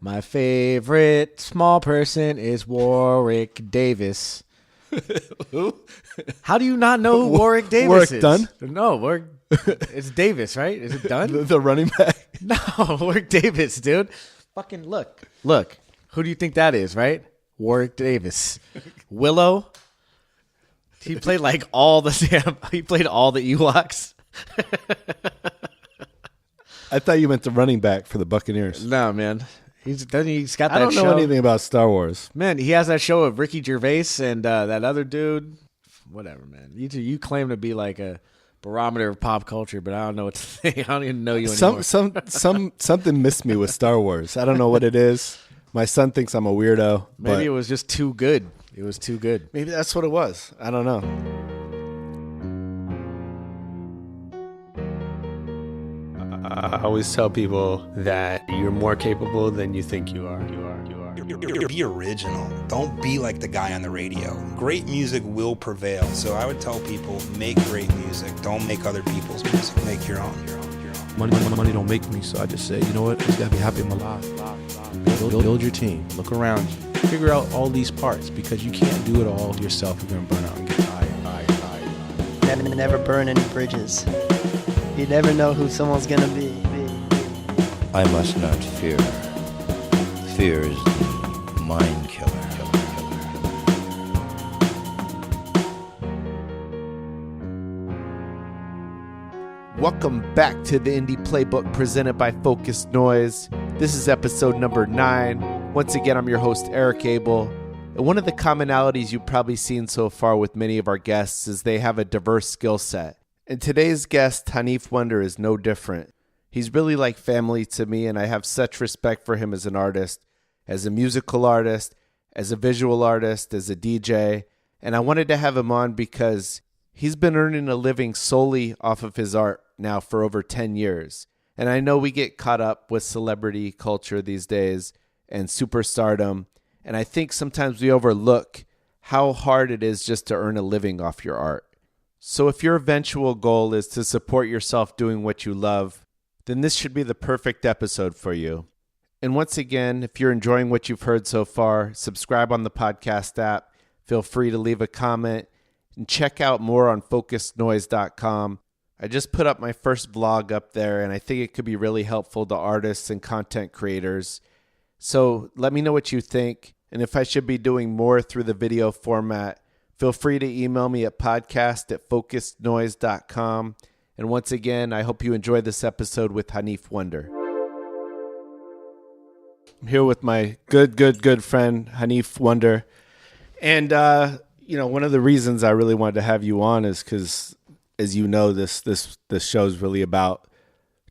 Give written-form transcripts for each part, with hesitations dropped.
My favorite small person is Warwick Davis. Who? How do you not know who Warwick Davis Warwick is? Dunn? No, Warwick. It's Davis, right? Is it Dunn? The running back? No, Warwick Davis, dude. Fucking look. Look. Who do you think that is, right? Warwick Davis. Willow. He played like all the Ewoks. I thought you meant the running back for the Buccaneers. No, man. He's got that I don't know show. anything about Star Wars. Man, he has that show of Ricky Gervais and that other dude. Whatever, man. You claim to be like a barometer of pop culture, but I don't know what to think. I don't even know you anymore. Something missed me with Star Wars. I don't know what it is. My son thinks I'm a weirdo. Maybe it was just too good. It was too good. Maybe that's what it was. I don't know. I always tell people that you're more capable than you think you are. Be original. Don't be like the guy on the radio. Great music will prevail. So I would tell people, make great music. Don't make other people's music. Make your own. Money don't make me, so I just say, you know what? I just gotta be happy in my life. Build your team. Look around you. Figure out all these parts because you can't do it all yourself. You're gonna burn out and get tired. Never burn any bridges. You never know who someone's gonna be. I must not fear. Fear is the mind killer. Welcome back to the Indie Playbook presented by Focused Noise. This is episode number 9. Once again, I'm your host, Eric Abel. And one of the commonalities you've probably seen so far with many of our guests is they have a diverse skill set. And today's guest, Hanif Wondir, is no different. He's really like family to me, and I have such respect for him as an artist, as a musical artist, as a visual artist, as a DJ. And I wanted to have him on because he's been earning a living solely off of his art now for over 10 years. And I know we get caught up with celebrity culture these days and superstardom. And I think sometimes we overlook how hard it is just to earn a living off your art. So if your eventual goal is to support yourself doing what you love, then this should be the perfect episode for you. And once again, if you're enjoying what you've heard so far, subscribe on the podcast app. Feel free to leave a comment and check out more on focusednoise.com. I just put up my first vlog up there, and I think it could be really helpful to artists and content creators. So let me know what you think, and if I should be doing more through the video format, feel free to email me at podcast@focusednoise.com. And once again, I hope you enjoy this episode with Hanif Wondir. I'm here with my good friend, Hanif Wondir. And, one of the reasons I really wanted to have you on is because, as you know, this show is really about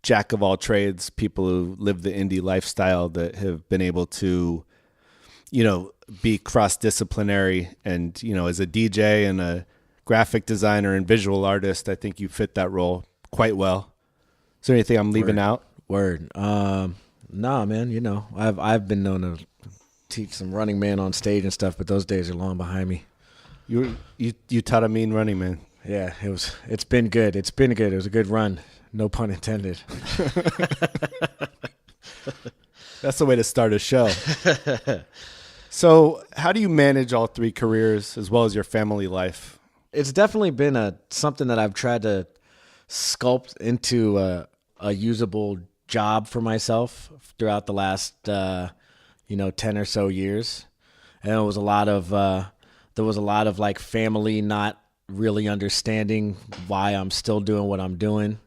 jack of all trades, people who live the indie lifestyle that have been able to, be cross-disciplinary. And, as a DJ and a graphic designer and visual artist, I think you fit that role quite well. Is there anything I'm leaving out? Word. Nah, man. I've been known to teach some Running Man on stage and stuff, but those days are long behind me. You taught a mean Running Man. Yeah, it's been good. It was a good run. No pun intended. That's the way to start a show. So how do you manage all 3 careers as well as your family life? It's definitely been something that I've tried to sculpt into a usable job for myself throughout the last 10 or so years. And there was a lot of like family not really understanding why I'm still doing what I'm doing,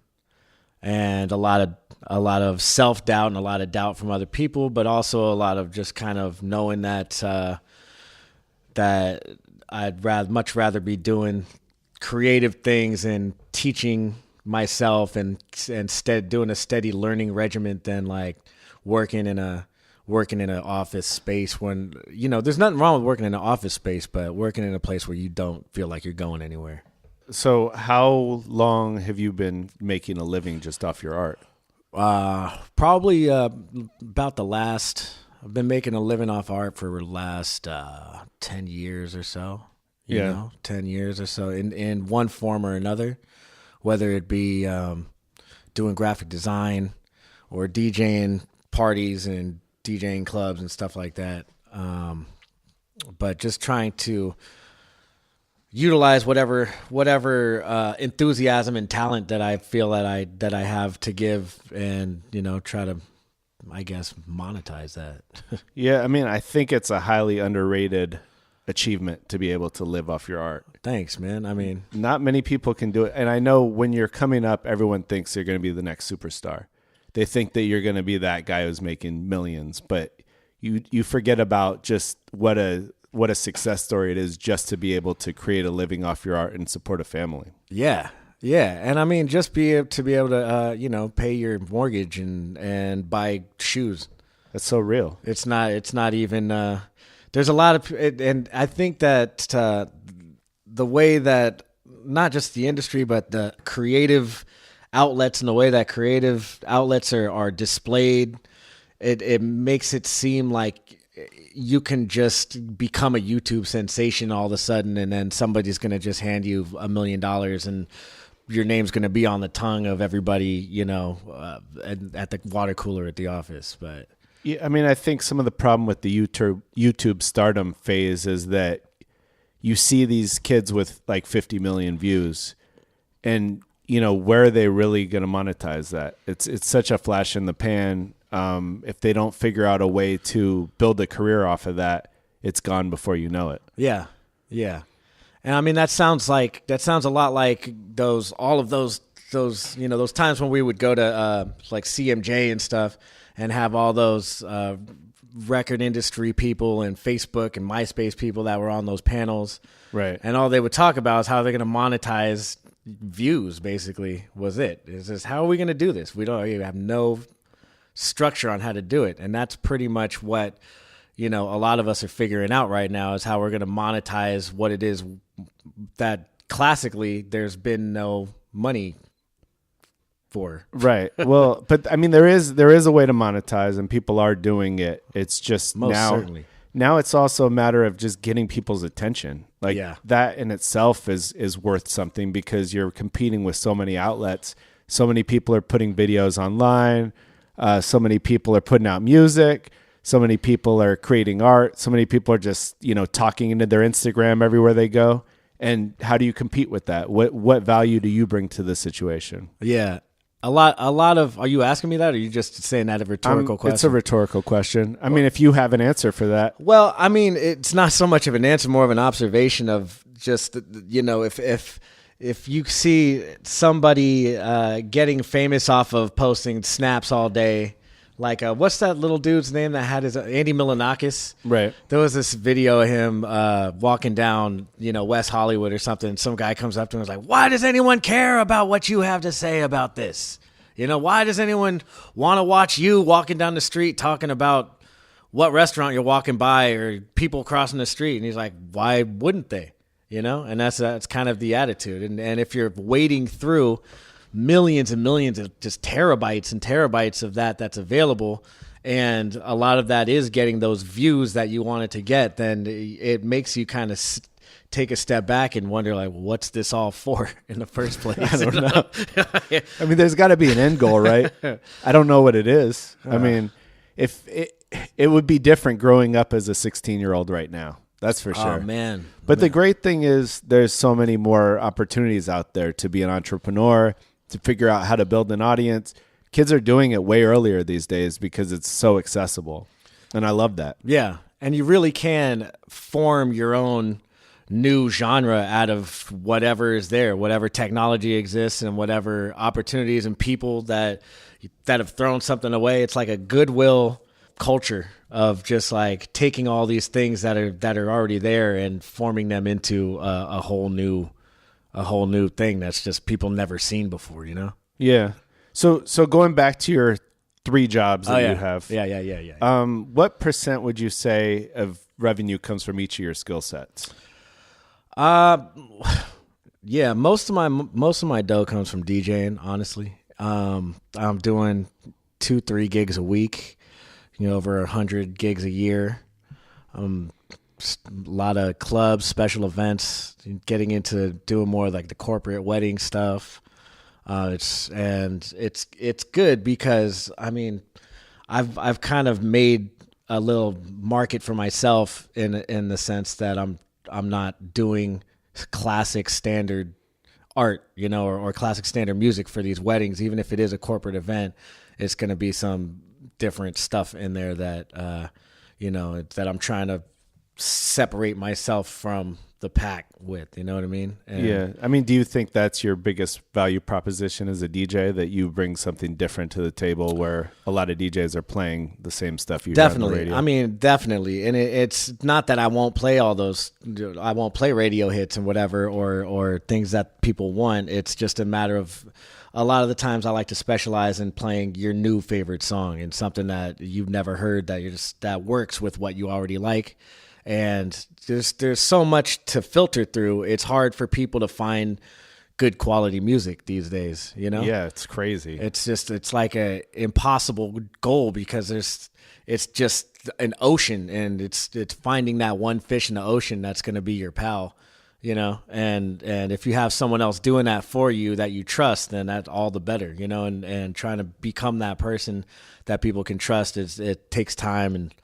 and a lot of self-doubt and a lot of doubt from other people, but also a lot of just kind of knowing that I'd much rather be doing creative things and teaching myself and instead doing a steady learning regimen than like working in an office space when, there's nothing wrong with working in an office space, but working in a place where you don't feel like you're going anywhere. So how long have you been making a living just off your art? Probably about I've been making a living off art for the last 10 years or so. You know, 10 years or so in one form or another, whether it be doing graphic design or DJing parties and DJing clubs and stuff like that. But just trying to utilize whatever enthusiasm and talent that I feel that I have to give, and try to, I guess, monetize that. Yeah, I mean, I think it's a highly underrated achievement to be able to live off your art. Thanks, man. I mean, not many people can do it. And I know when you're coming up, everyone thinks you're going to be the next superstar. They think that you're going to be that guy who's making millions, but you forget about just what a success story it is just to be able to create a living off your art and support a family. Yeah. And I mean, just be able to pay your mortgage and buy shoes. That's so real. It's not even, there's a lot of, and I think that the way that not just the industry, but the creative outlets and the way that creative outlets are displayed, it makes it seem like you can just become a YouTube sensation all of a sudden, and then somebody's going to just hand you $1 million and your name's going to be on the tongue of everybody, at the water cooler at the office. But yeah, I mean, I think some of the problem with the YouTube stardom phase is that you see these kids with like 50 million views, and where are they really going to monetize that? It's such a flash in the pan. If they don't figure out a way to build a career off of that, it's gone before you know it. Yeah. And I mean, that sounds a lot like all of those times when we would go to like CMJ and stuff and have all those record industry people and Facebook and MySpace people that were on those panels. Right. And all they would talk about is how they're going to monetize views, basically, was it. It's just, how are we going to do this? We have no structure on how to do it. And that's pretty much what, a lot of us are figuring out right now, is how we're going to monetize what it is that classically there's been no money for. Right. Well, but I mean, there is a way to monetize, and people are doing it. It's just certainly. Now it's also a matter of just getting people's attention. Like that in itself is worth something, because you're competing with so many outlets. So many people are putting videos online. So many people are putting out music. So many people are creating art. So many people are just, talking into their Instagram everywhere they go. And how do you compete with that? What value do you bring to the situation? Yeah. A lot of, are you asking me that, or are you just saying that a rhetorical question? It's a rhetorical question. I mean, if you have an answer for that. Well, I mean, it's not so much of an answer, more of an observation of just, if you see somebody getting famous off of posting snaps all day, like what's that little dude's name that had his Andy Milonakis? Right. There was this video of him walking down, West Hollywood or something. Some guy comes up to him and is like, "Why does anyone care about what you have to say about this? Why does anyone want to watch you walking down the street talking about what restaurant you're walking by or people crossing the street?" And he's like, "Why wouldn't they?" And that's kind of the attitude. And if you're wading through millions and millions of just terabytes and terabytes of that's available, and a lot of that is getting those views that you wanted to get, then it makes you kind of take a step back and wonder, like, what's this all for in the first place? I don't know. I mean, there's got to be an end goal, right? I don't know what it is. I mean, if it would be different growing up as a 16-year-old right now. That's for sure. Oh, man. But the great thing is there's so many more opportunities out there to be an entrepreneur, to figure out how to build an audience. Kids are doing it way earlier these days because it's so accessible. And I love that. Yeah. And you really can form your own new genre out of whatever is there, whatever technology exists and whatever opportunities and people that have thrown something away. It's like a goodwill culture of just like taking all these things that are already there and forming them into a whole new thing that's just people never seen before, Yeah. So going back to your 3 jobs that you have. Yeah. What % would you say of revenue comes from each of your skill sets? Yeah, most of my dough comes from DJing, honestly. I'm doing 2-3 gigs a week, over 100 gigs a year. A lot of clubs, special events, getting into doing more like the corporate wedding stuff. It's good because, I mean, I've kind of made a little market for myself in the sense that I'm not doing classic standard art, or classic standard music for these weddings. Even if it is a corporate event, it's going to be some different stuff in there that that I'm trying to separate myself from the pack with, you know what I mean? Yeah. I mean, do you think that's your biggest value proposition as a DJ, that you bring something different to the table where a lot of DJs are playing the same stuff you have on the radio? I mean, definitely. And it's not that I won't play I won't play radio hits and whatever, or things that people want. It's just a matter of, a lot of the times I like to specialize in playing your new favorite song and something that you've never heard that works with what you already like. And there's so much to filter through. It's hard for people to find good quality music these days, Yeah, it's crazy. It's like a impossible goal, because it's just an ocean, and it's finding that one fish in the ocean that's going to be your pal, and if you have someone else doing that for you that you trust, then that's all the better, and trying to become that person that people can trust it takes time and,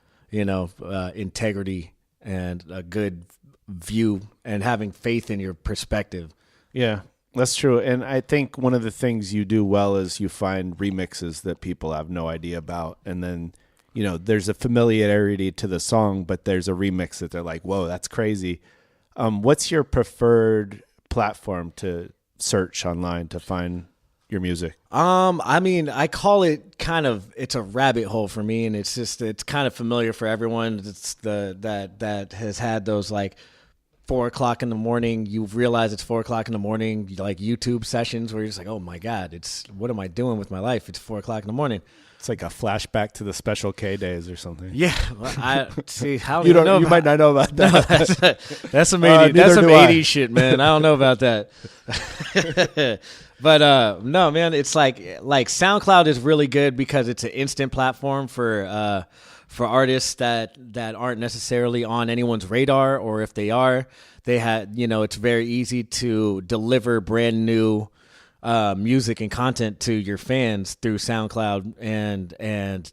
integrity and a good view and having faith in your perspective. Yeah, that's true. And I think one of the things you do well is you find remixes that people have no idea about. And then, there's a familiarity to the song, but there's a remix that they're like, whoa, that's crazy. What's your preferred platform to search online to find your music? I mean, I call it it's a rabbit hole for me, and it's kind of familiar for everyone. It's that has had those like 4 o'clock in the morning. You realize it's 4 o'clock in the morning, like YouTube sessions where you're just like, oh my God, what am I doing with my life? It's 4 o'clock in the morning. It's like a flashback to the Special K days or something. Yeah, well, I see how you might not know about that. No, that's some 80s shit, man. I don't know about that. But no, man, it's like SoundCloud is really good because it's an instant platform for artists that aren't necessarily on anyone's radar, or if they are, it's very easy to deliver brand new music and content to your fans through SoundCloud and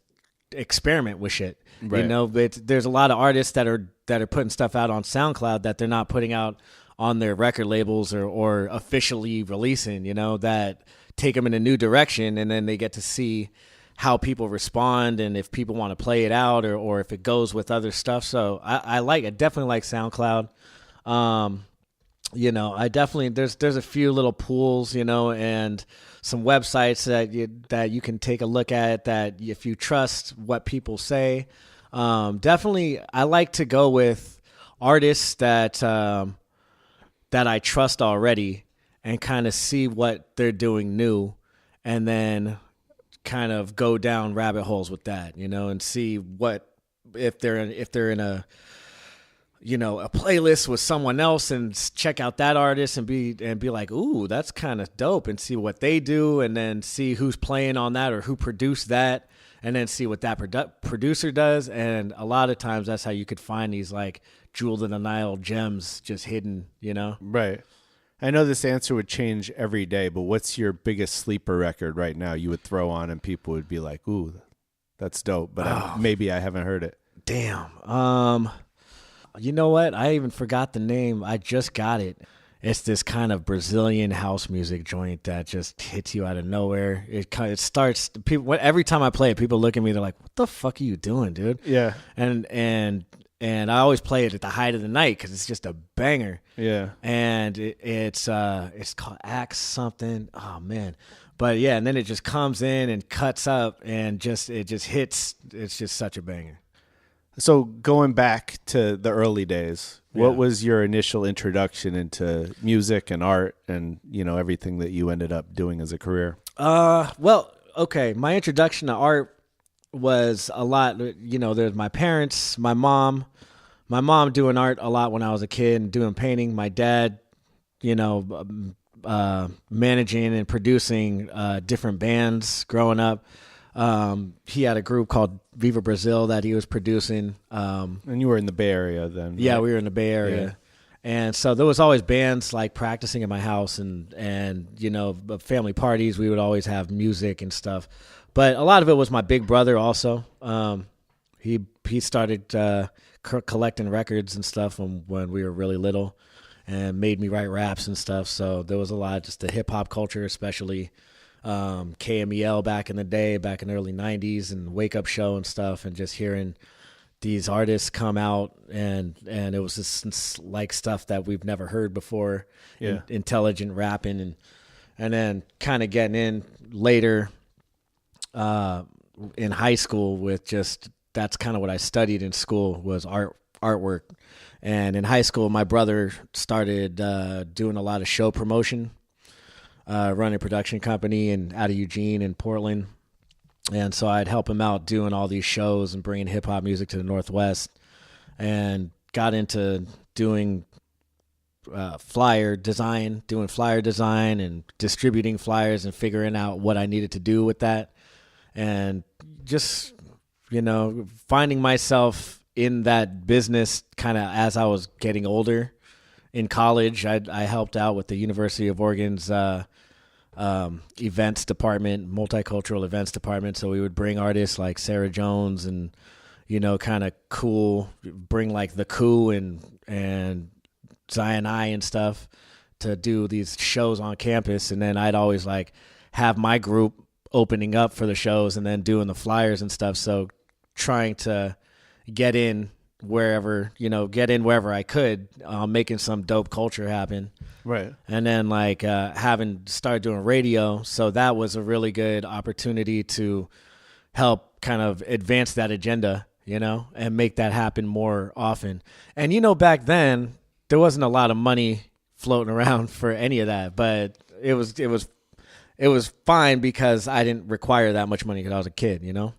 experiment with shit. Right. There's a lot of artists that are putting stuff out on SoundCloud that they're not putting out on their record labels or officially releasing, that take them in a new direction, and then they get to see how people respond and if people want to play it out or if it goes with other stuff. So I definitely like SoundCloud. I definitely, there's a few little pools, and some websites that you can take a look at that if you trust what people say. Definitely, I like to go with artists that I trust already and kind of see what they're doing new, and then kind of go down rabbit holes with that, and see what if they're in a a playlist with someone else, and check out that artist and be like, ooh, that's kind of dope, and see what they do, and then see who's playing on that or who produced that, and then see what that producer does. And a lot of times that's how you could find these like jewel in the Nile gems just hidden, Right. I know this answer would change every day, but what's your biggest sleeper record right now you would throw on and people would be like, ooh, that's dope, but maybe I haven't heard it. Damn. You know what? I even forgot the name. I just got it. It's this kind of Brazilian house music joint that just hits you out of nowhere. It starts, every time I play it, people look at me, they're like, what the fuck are you doing, dude? Yeah. And I always play it at the height of the night because it's just a banger. Yeah. And it's called Axe something. Oh, man. But, yeah, and then it just comes in and cuts up and it just hits. It's just such a banger. So going back to the early days, what was your initial introduction into music and art and, everything that you ended up doing as a career? Well, okay. My introduction to art was a lot, there's my parents, my mom doing art a lot when I was a kid and doing painting. My dad, managing and producing different bands growing up. He had a group called Viva Brazil that he was producing. And you were in the Bay Area then? Yeah, right? We were in the Bay Area. Yeah. And so there was always bands like practicing in my house and family parties. We would always have music and stuff. But a lot of it was my big brother also. He started collecting records and stuff when we were really little, and made me write raps and stuff. So there was a lot of just the hip hop culture, especially KMEL back in the day, back in the early 90s, and Wake Up Show and stuff, and just hearing these artists come out, and it was just like stuff that we've never heard before. Yeah. Intelligent rapping, and then kind of getting in later in high school with just, that's kind of what I studied in school, was artwork. And in high school, my brother started doing a lot of show promotion, running a production company out of Eugene and Portland. And so I'd help him out doing all these shows and bringing hip hop music to the Northwest, and got into doing flyer design and distributing flyers and figuring out what I needed to do with that. And just, finding myself in that business kind of as I was getting older. In college, I helped out with the University of Oregon's events department, multicultural events department. So we would bring artists like Sarah Jones and, kind of cool, bring like The Coup and Zion I and stuff to do these shows on campus. And then I'd always like have my group opening up for the shows and then doing the flyers and stuff. So trying to get in wherever I could, making some dope culture happen. Right. And then like having started doing radio. So that was a really good opportunity to help kind of advance that agenda, and make that happen more often. And, back then there wasn't a lot of money floating around for any of that, but it was fine because I didn't require that much money because I was a kid, And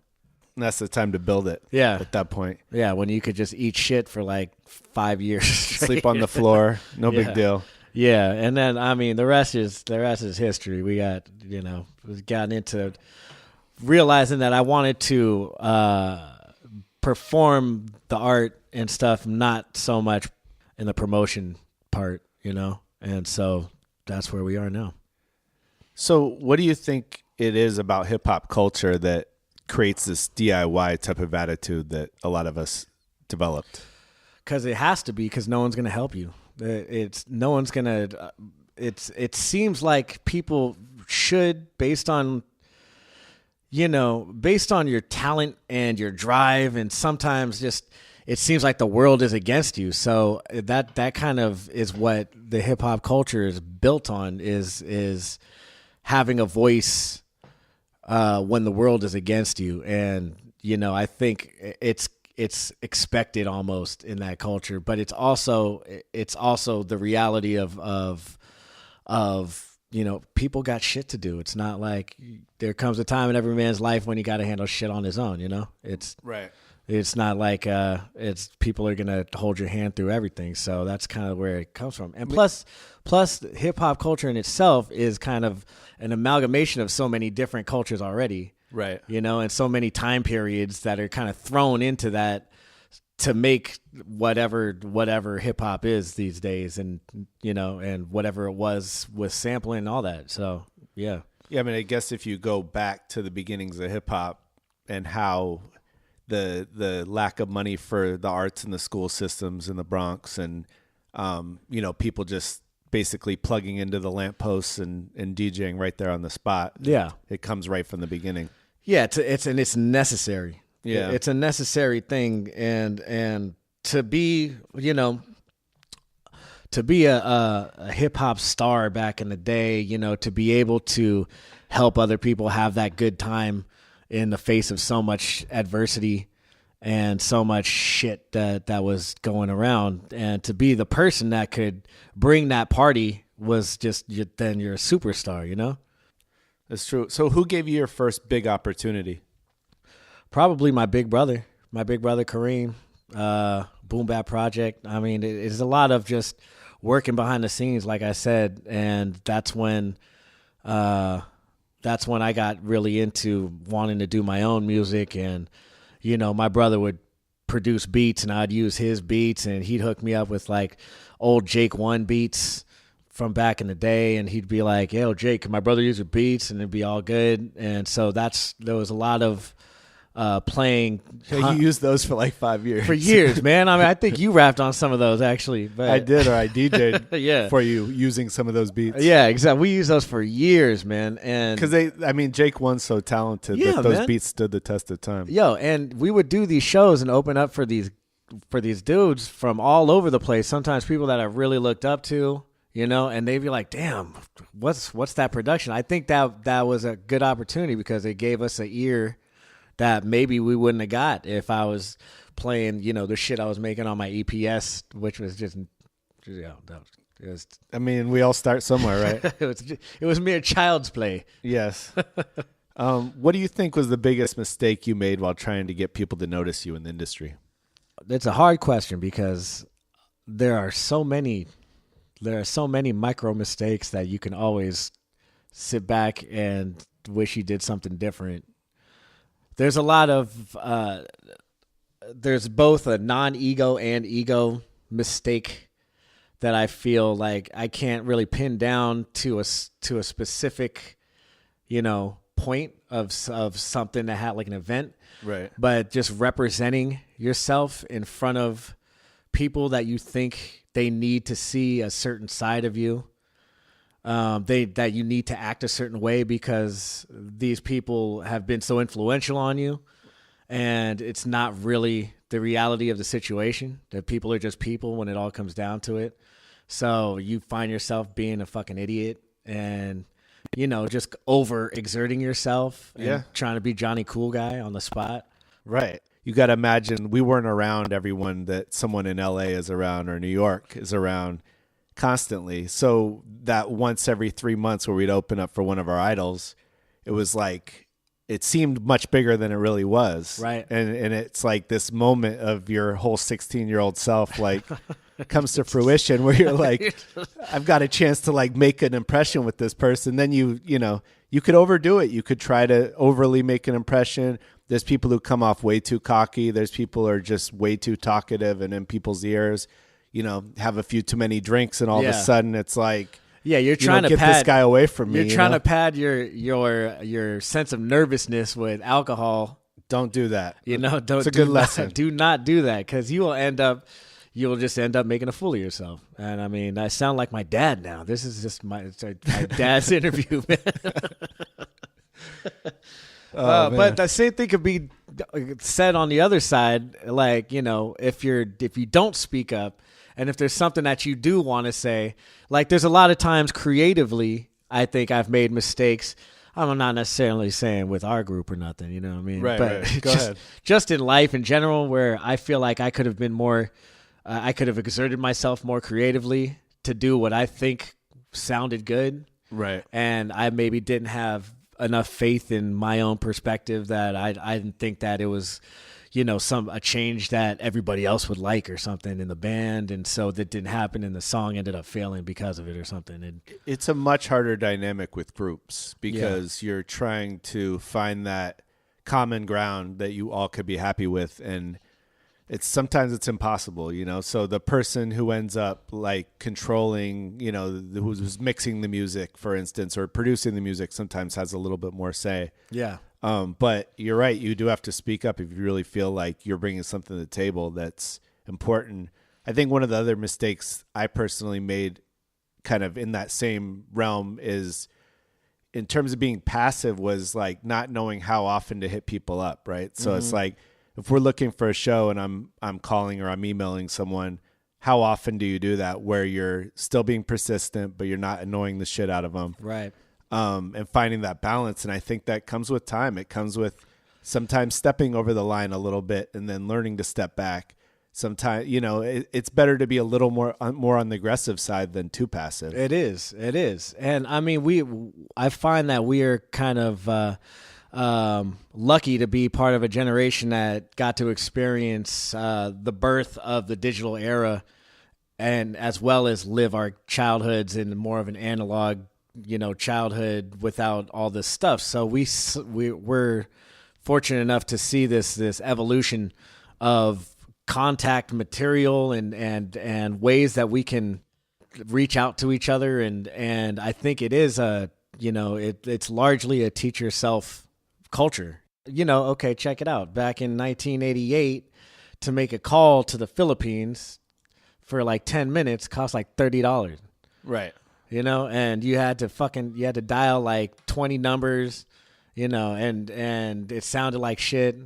that's the time to build it. Yeah. At that point. Yeah, when you could just eat shit for like 5 years straight. Sleep on the floor. No Yeah. big deal. Yeah, and then the rest is history. We got we've gotten into realizing that I wanted to perform the art and stuff, not so much in the promotion part, and so that's where we are now. So what do you think it is about hip hop culture that creates this DIY type of attitude that a lot of us developed? Because it has to be, because no one's going to help you. It seems like people should, based on your talent and your drive, and sometimes just it seems like the world is against you. So that kind of is what the hip hop culture is built on, is having a voice when the world is against you. And I think it's expected almost in that culture, but it's also the reality of people got shit to do. It's not like there comes a time in every man's life when he got to handle shit on his own. It's right. It's not like it's people are gonna hold your hand through everything. So that's kind of where it comes from. And plus hip hop culture in itself is kind of an amalgamation of so many different cultures already. Right. And so many time periods that are kind of thrown into that to make whatever hip hop is these days, and and whatever it was with sampling and all that. So yeah. Yeah, I mean, I guess if you go back to the beginnings of hip hop and how the lack of money for the arts in the school systems in the Bronx, and people just basically plugging into the lampposts and DJing right there on the spot. Yeah, it comes right from the beginning. Yeah, it's necessary. Yeah, it's a necessary thing, and to be a hip hop star back in the day, to be able to help other people have that good time in the face of so much adversity and so much shit that was going around, and to be the person that could bring that party was just, then you're a superstar, That's true. So who gave you your first big opportunity? Probably my big brother Kareem. Boom Bap Project. I mean, it's a lot of just working behind the scenes, like I said, and that's when I got really into wanting to do my own music. And my brother would produce beats and I'd use his beats, and he'd hook me up with like old Jake One beats from back in the day, and he'd be like, "Yo, Jake, can my brother use your beats?" And it'd be all good. And so there was a lot of playing. You used those for like 5 years. For years, man. I mean, I think you rapped on some of those actually. But I did, or I DJ'd yeah. for you using some of those beats. Yeah, exactly. We used those for years, man. And because Jake One's so talented that those beats stood the test of time. Yo, and we would do these shows and open up for these dudes from all over the place. Sometimes people that I really looked up to, and they'd be like, "Damn, what's that production?" I think that was a good opportunity because it gave us an ear that maybe we wouldn't have got if I was playing, the shit I was making on my EPS, which was just we all start somewhere, right? it was mere child's play. Yes. What do you think was the biggest mistake you made while trying to get people to notice you in the industry? It's a hard question because there are so many micro mistakes that you can always sit back and wish you did something different. There's a lot of there's both a non-ego and ego mistake that I feel like I can't really pin down to a specific, point of something that had like an event, right? But just representing yourself in front of people that you think they need to see a certain side of you. That you need to act a certain way because these people have been so influential on you, and it's not really the reality of the situation. That people are just people when it all comes down to it. So you find yourself being a fucking idiot and, just over exerting yourself and trying to be Johnny Cool Guy on the spot. Right. You got to imagine we weren't around everyone that someone in LA is around or New York is around constantly. So that once every 3 months where we'd open up for one of our idols, it was like, it seemed much bigger than it really was. Right. And it's like this moment of your whole 16-year-old self, like comes to fruition where you're like, I've got a chance to like make an impression with this person. Then you could overdo it. You could try to overly make an impression. There's people who come off way too cocky. There's people who are just way too talkative and in people's ears, have a few too many drinks, and all of a sudden it's like, you're trying to get pad this guy away from me. You're trying to pad your sense of nervousness with alcohol. Don't do that. Don't. It's a good lesson. Do not do that because you'll just end up making a fool of yourself. And I mean, I sound like my dad now. This is just my dad's interview, man. But the same thing could be said on the other side. Like, if you don't speak up, and if there's something that you do want to say, like there's a lot of times creatively, I think I've made mistakes. I'm not necessarily saying with our group or nothing, you know what I mean? Right, but right. Go ahead. Just in life in general, where I feel like I could have been more, I could have exerted myself more creatively to do what I think sounded good. Right. And I maybe didn't have enough faith in my own perspective that I didn't think that it was, a change that everybody else would like or something in the band. And so that didn't happen, and the song ended up failing because of it or something. And it's a much harder dynamic with groups because you're trying to find that common ground that you all could be happy with. And sometimes it's impossible, so the person who ends up like controlling, who's mixing the music, for instance, or producing the music sometimes has a little bit more say. Yeah. But you're right. You do have to speak up if you really feel like you're bringing something to the table that's important. I think one of the other mistakes I personally made kind of in that same realm is in terms of being passive was like not knowing how often to hit people up. Right. So it's like, if we're looking for a show and I'm calling or I'm emailing someone, how often do you do that where you're still being persistent, but you're not annoying the shit out of them? Right. And finding that balance. And I think that comes with time. It comes with sometimes stepping over the line a little bit and then learning to step back. Sometimes, it's better to be a little more on the aggressive side than too passive. It is. And I mean, I find that we are kind of, lucky to be part of a generation that got to experience the birth of the digital era, and as well as live our childhoods in more of an analog, childhood without all this stuff. So we're fortunate enough to see this evolution of contact material and ways that we can reach out to each other, and I think it is it's largely a teach yourself culture. Okay, check it out. Back in 1988, to make a call to the Philippines for like 10 minutes cost like $30. Right. And you had to dial like 20 numbers, and it sounded like shit.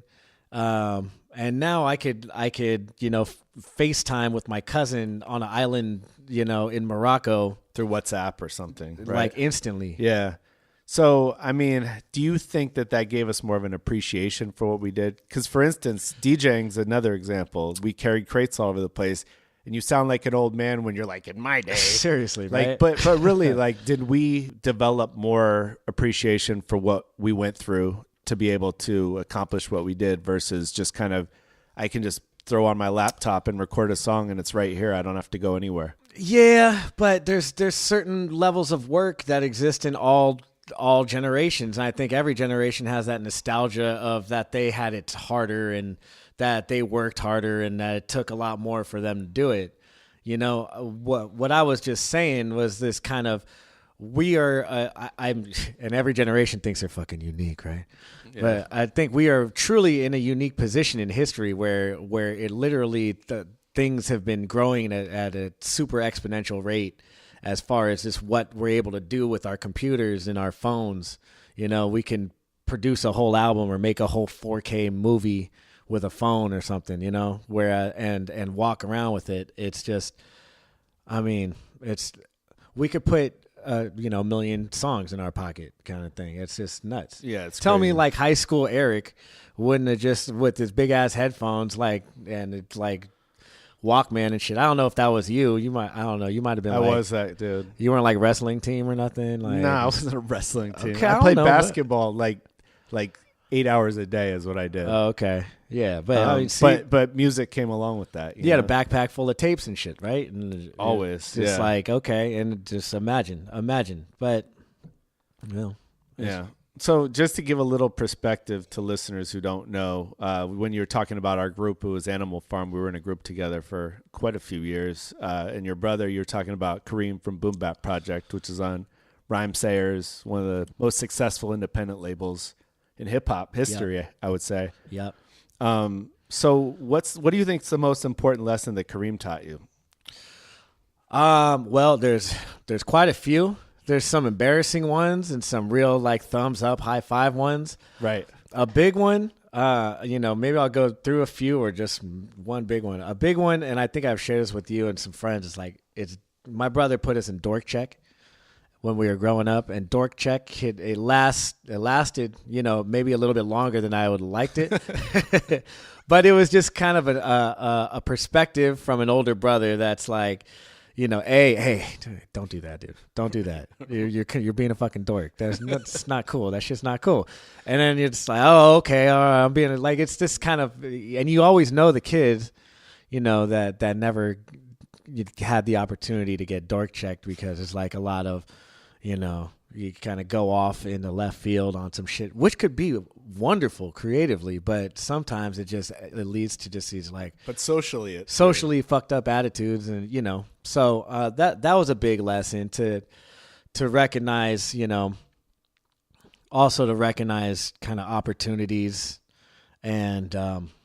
And now I could FaceTime with my cousin on an island, in Morocco Through WhatsApp or something. Right. like instantly. Yeah. So, I mean, do you think that gave us more of an appreciation for what we did? Because, for instance, DJing's another example. We carried crates all over the place, and you sound like an old man when you're like, in my day. Seriously, like, right? But really, like, did we develop more appreciation for what we went through to be able to accomplish what we did versus just kind of, I can just throw on my laptop and record a song and it's right here. I don't have to go anywhere. Yeah, but there's certain levels of work that exist in all generations, and I think every generation has that nostalgia of that they had it harder and that they worked harder and that it took a lot more for them to do it. What I was just saying was this kind of, we are and every generation thinks they're fucking unique, right? Yeah. But I think we are truly in a unique position in history where it literally things have been growing at a super exponential rate as far as just what we're able to do with our computers and our phones. We can produce a whole album or make a whole 4K movie with a phone or something, where and walk around with it. It's just, we could put a million songs in our pocket kind of thing. It's just nuts. Yeah, it's Tell crazy. me, like, high school Eric wouldn't have just with his big ass headphones, and it's like Walkman and shit. I don't know if that was you. I don't know. You might have been. I was that dude. You weren't like wrestling team or nothing. Like, no, I wasn't a wrestling team. Okay, I I played don't know, basketball like 8 hours a day is what I did. Oh, okay. Yeah, but but music came along with that. You had a backpack full of tapes and shit, right? And Always, just yeah. like, okay, and just imagine. But yeah. So just to give a little perspective to listeners who don't know, when you were talking about our group, it was Animal Farm. We were in a group together for quite a few years. And your brother, you were talking about Kareem from Boom Bap Project, which is on Rhyme Sayers, one of the most successful independent labels in hip hop history, Yep. I would say. Yep. So what do you think is the most important lesson that Kareem taught you? Well, there's quite a few. There's some embarrassing ones and some real like thumbs up, high five ones. Right. A big one, maybe I'll go through a few or just one big one. A big one, and I think I've shared this with you and some friends, is like, my brother put us in dork check when we were growing up, and dork check it lasted, maybe a little bit longer than I would have liked it. But it was just kind of a perspective from an older brother that's like, hey, don't do that, dude. Don't do that. You're being a fucking dork. That's not cool. That shit's not cool. And then you're just like, oh, okay, all right, I'm being like, it's this kind of, and you always know the kids, that never had the opportunity to get dork checked, because it's like a lot of, you kind of go off in the left field on some shit, which could be wonderful creatively, but sometimes it leads to just these like, But socially fucked up attitudes, and so that was a big lesson to recognize, also to recognize kind of opportunities and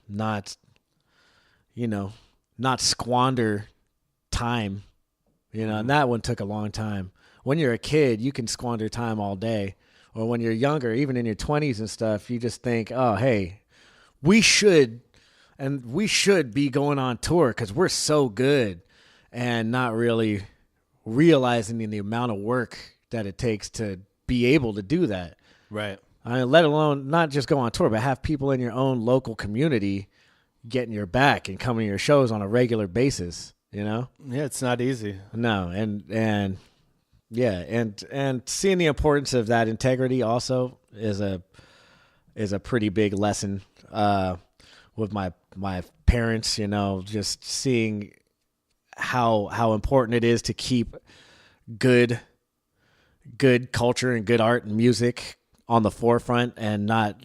not squander time, and that one took a long time. When you're a kid, you can squander time all day. Or when you're younger, even in your 20s and stuff, you just think, oh, hey, we should be going on tour because we're so good, and not really realizing the amount of work that it takes to be able to do that. Right. Let alone not just go on tour, but have people in your own local community getting your back and coming to your shows on a regular basis, Yeah, it's not easy. No, and yeah, and seeing the importance of that integrity also is a pretty big lesson with my parents, just seeing how important it is to keep good culture and good art and music on the forefront, and not,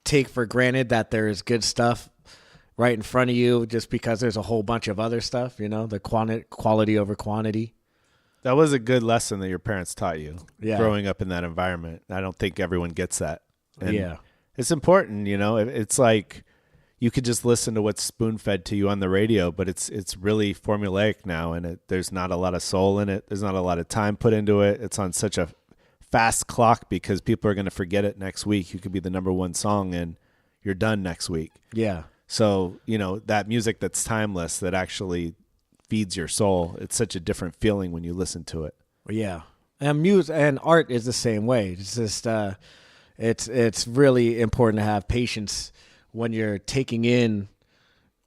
take for granted that there is good stuff right in front of you just because there's a whole bunch of other stuff, the quality over quantity. That was a good lesson that your parents taught you growing up in that environment. I don't think everyone gets that. And it's important, it's like you could just listen to what's spoon-fed to you on the radio, but it's really formulaic now, and there's not a lot of soul in it. There's not a lot of time put into it. It's on such a fast clock because people are going to forget it next week. You could be the number one song and you're done next week. Yeah. So, that music that's timeless, that actually feeds your soul, it's such a different feeling when you listen to it. Yeah. And music and art is the same way. It's just it's really important to have patience when you're taking in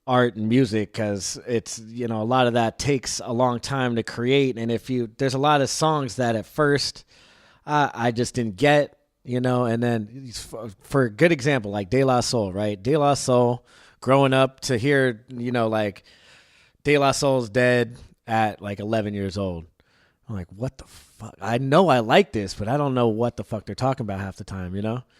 art and music, because it's a lot of that takes a long time to create. And there's a lot of songs that at first I just didn't get, and then for a good example, like De La Soul, right? De La Soul, growing up to hear, like De La Soul's dead at like 11 years old. I'm like, what the fuck? I know I like this, but I don't know what the fuck they're talking about half the time,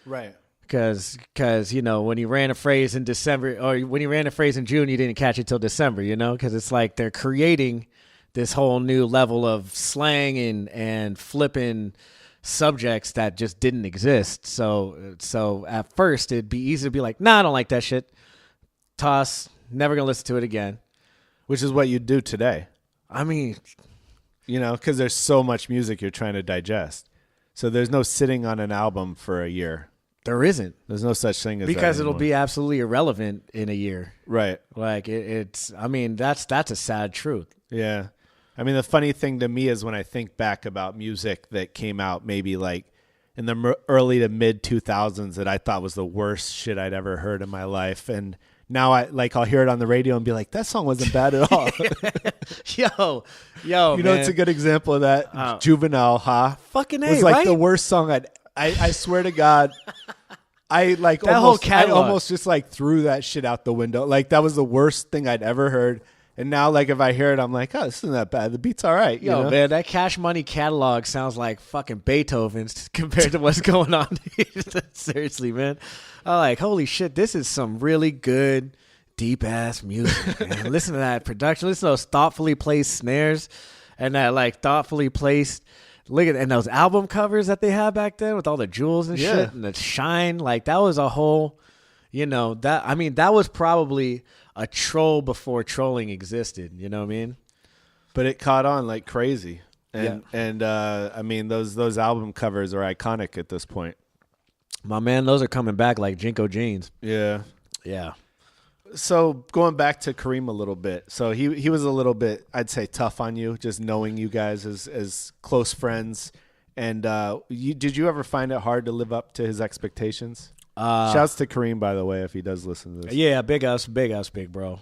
Right. Because when he ran a phrase in December, or when he ran a phrase in June, you didn't catch it till December, because it's like they're creating this whole new level of slang and flipping subjects that just didn't exist. So at first it'd be easy to be like, nah, I don't like that shit. Toss, never gonna listen to it again. Which is what you do today. I mean, because there's so much music you're trying to digest. So there's no sitting on an album for a year. There isn't. There's no such thing as because that it'll be absolutely irrelevant in a year. Right. Like it's. I mean, that's a sad truth. Yeah. I mean, the funny thing to me is when I think back about music that came out maybe like in the early to mid 2000s that I thought was the worst shit I'd ever heard in my life, and now I'll hear it on the radio and be like, that song wasn't bad at all. yo, man. It's a good example of that. Juvenile, fucking was like the worst song I swear to God. I like that almost, whole catalog. I almost just like threw that shit out the window. Like that was the worst thing I'd ever heard. And now, like, if I hear it, I'm like, oh, this isn't that bad. The beat's all right. Man, that Cash Money catalog sounds like fucking Beethoven's compared to what's going on. Seriously, man. I'm like, holy shit, this is some really good, deep-ass music, man. Listen to that production. Listen to those thoughtfully placed snares and that, like, thoughtfully placed... and those album covers that they had back then with all the jewels and shit and the shine. Like, that was a whole... that was probably... a troll before trolling existed, you know what I mean? But it caught on like crazy. And yeah. I mean those album covers are iconic at this point. My man, those are coming back like Jinko jeans. Yeah. Yeah. So going back to Kareem a little bit. So he was a little bit, I'd say, tough on you, just knowing you guys as close friends. And did you ever find it hard to live up to his expectations? Shouts to Kareem, by the way, if he does listen to this. Yeah, big bro.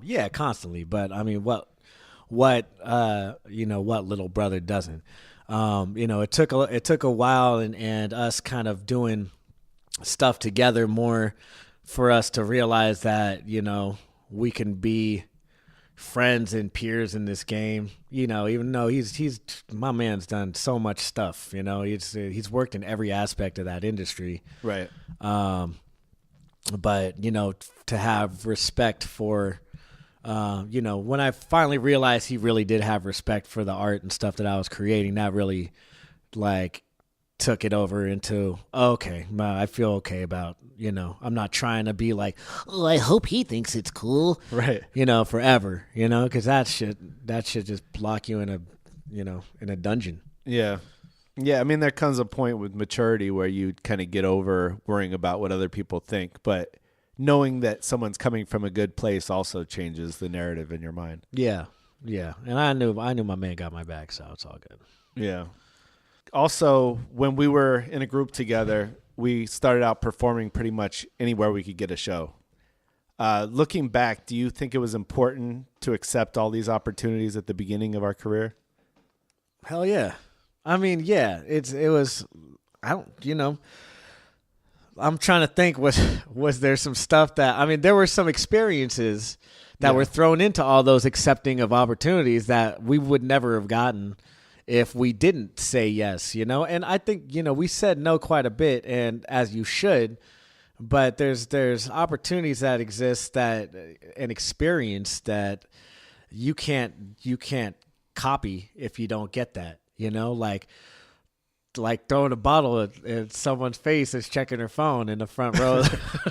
Yeah, constantly. But I mean, what little brother doesn't? It took a while and us kind of doing stuff together more for us to realize that we can be friends and peers in this game. Even though he's my man's done so much stuff. He's worked in every aspect of that industry. Right. But to have respect for, when I finally realized he really did have respect for the art and stuff that I was creating, that really like took it over into, okay, I feel okay about, I'm not trying to be like, oh, I hope he thinks it's cool. Right. Forever, because that shit just lock you in a dungeon. Yeah. Yeah, I mean, there comes a point with maturity where you kind of get over worrying about what other people think, but knowing that someone's coming from a good place also changes the narrative in your mind. Yeah, yeah, and I knew my man got my back, so it's all good. Yeah. Also, when we were in a group together, we started out performing pretty much anywhere we could get a show. Looking back, do you think it was important to accept all these opportunities at the beginning of our career? Hell yeah. I mean, yeah, it was, I'm trying to think, was there some stuff that, there were some experiences that were thrown into all those accepting of opportunities that we would never have gotten if we didn't say yes, and I think, we said no quite a bit, and as you should, But there's opportunities that exist that an experience that you can't copy if you don't get that, like throwing a bottle at someone's face that's checking her phone in the front row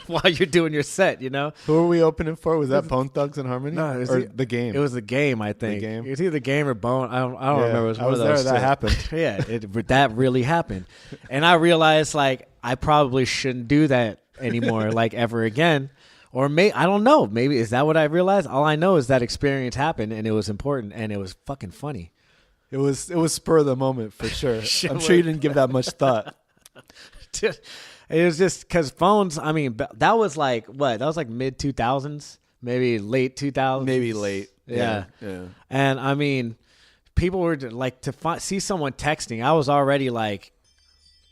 while you're doing your set, Who were we opening for? Was that Bone Thugs and Harmony? No, or the game? It was the game, I think. The game? It was either the game or Bone. I don't remember. It was one of those there. That two. happened. Yeah, that really happened. And I realized, like, I probably shouldn't do that anymore, like, ever again. Or I don't know. Maybe, is that what I realized? All I know is that experience happened, and it was important, and it was fucking funny. It was spur of the moment for sure. I'm sure you didn't give that much thought. It was just because phones, I mean, that was like, what? That was like mid 2000s, maybe late 2000s. Maybe late. Yeah. Yeah. And I mean, people were like, see someone texting. I was already like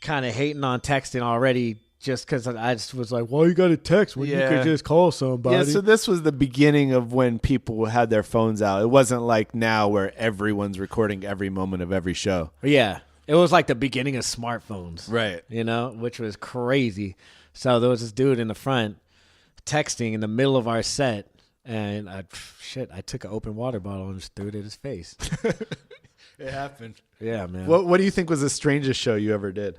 kind of hating on texting already, just because I just was like, well, you got to text when you could just call somebody. Yeah, so this was the beginning of when people had their phones out. It wasn't like now where everyone's recording every moment of every show. Yeah. It was like the beginning of smartphones. Right. Which was crazy. So there was this dude in the front texting in the middle of our set, and I took an open water bottle and just threw it at his face. It happened. Yeah, man. What do you think was the strangest show you ever did?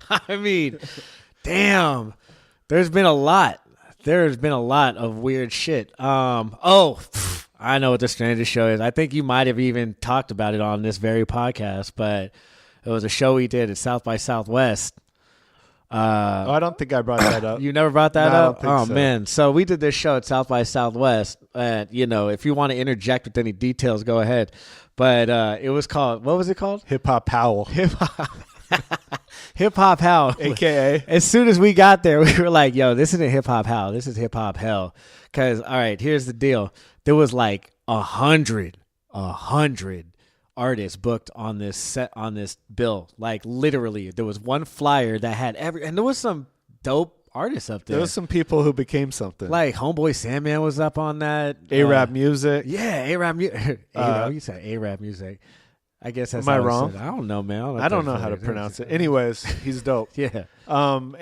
I mean, damn. There's been a lot. There's been a lot of weird shit. I know what the strangest show is. I think you might have even talked about it on this very podcast, but it was a show we did at South by Southwest. I don't think I brought that up. You never brought that up? I don't think so. Man. So we did this show at South by Southwest. And, if you want to interject with any details, go ahead. But it was called, what was it called? Hip Hop Howl. Hip Hop Howl. AKA. As soon as we got there, we were like, yo, this isn't Hip Hop Howl. This is Hip Hop Hell. Because, all right, here's the deal. There was like 100 artists booked on this set, on this bill. Like, literally, there was one flyer that had and there was some dope artists up there. There was some people who became something. Like Homeboy Sandman was up on that. A-Rap Music. Yeah, A-Rap Music. You said A-Rap Music. I guess that's Am I how wrong? I don't know, man. I don't know how to pronounce it. Anyways, he's dope. Yeah. And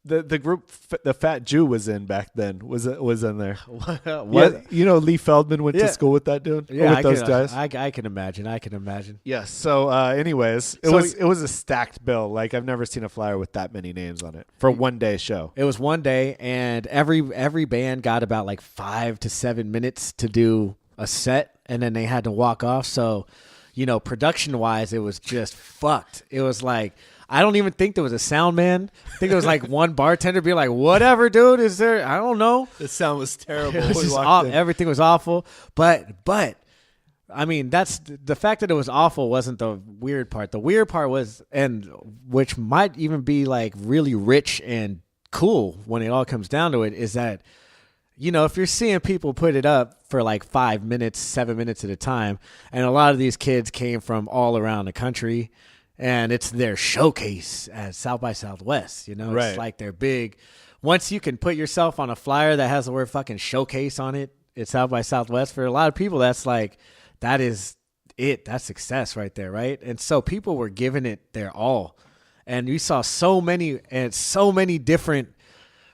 the group, the Fat Jew was in back then. Was in there. What? Yeah, Lee Feldman went to school with that dude. Yeah, with those guys. I can imagine. Yes. So, anyways, it was a stacked bill. Like, I've never seen a flyer with that many names on it for one day show. It was one day, and every band got about like 5 to 7 minutes to do a set, and then they had to walk off. So, production wise, it was just fucked. It was like, I don't even think there was a sound man. I think it was like one bartender be like, whatever, dude, is there? I don't know. The sound was terrible. It was just everything was awful. But I mean, that's the fact that it was awful wasn't the weird part. The weird part was, and which might even be like really rich and cool when it all comes down to it, is that, if you're seeing people put it up for like 5 minutes, 7 minutes at a time, and a lot of these kids came from all around the country, and it's their showcase at South by Southwest, Right. It's like they're big. Once you can put yourself on a flyer that has the word fucking showcase on it, it's South by Southwest. For a lot of people, that's like, that is it. That's success right there, right? And so people were giving it their all. And we saw so many different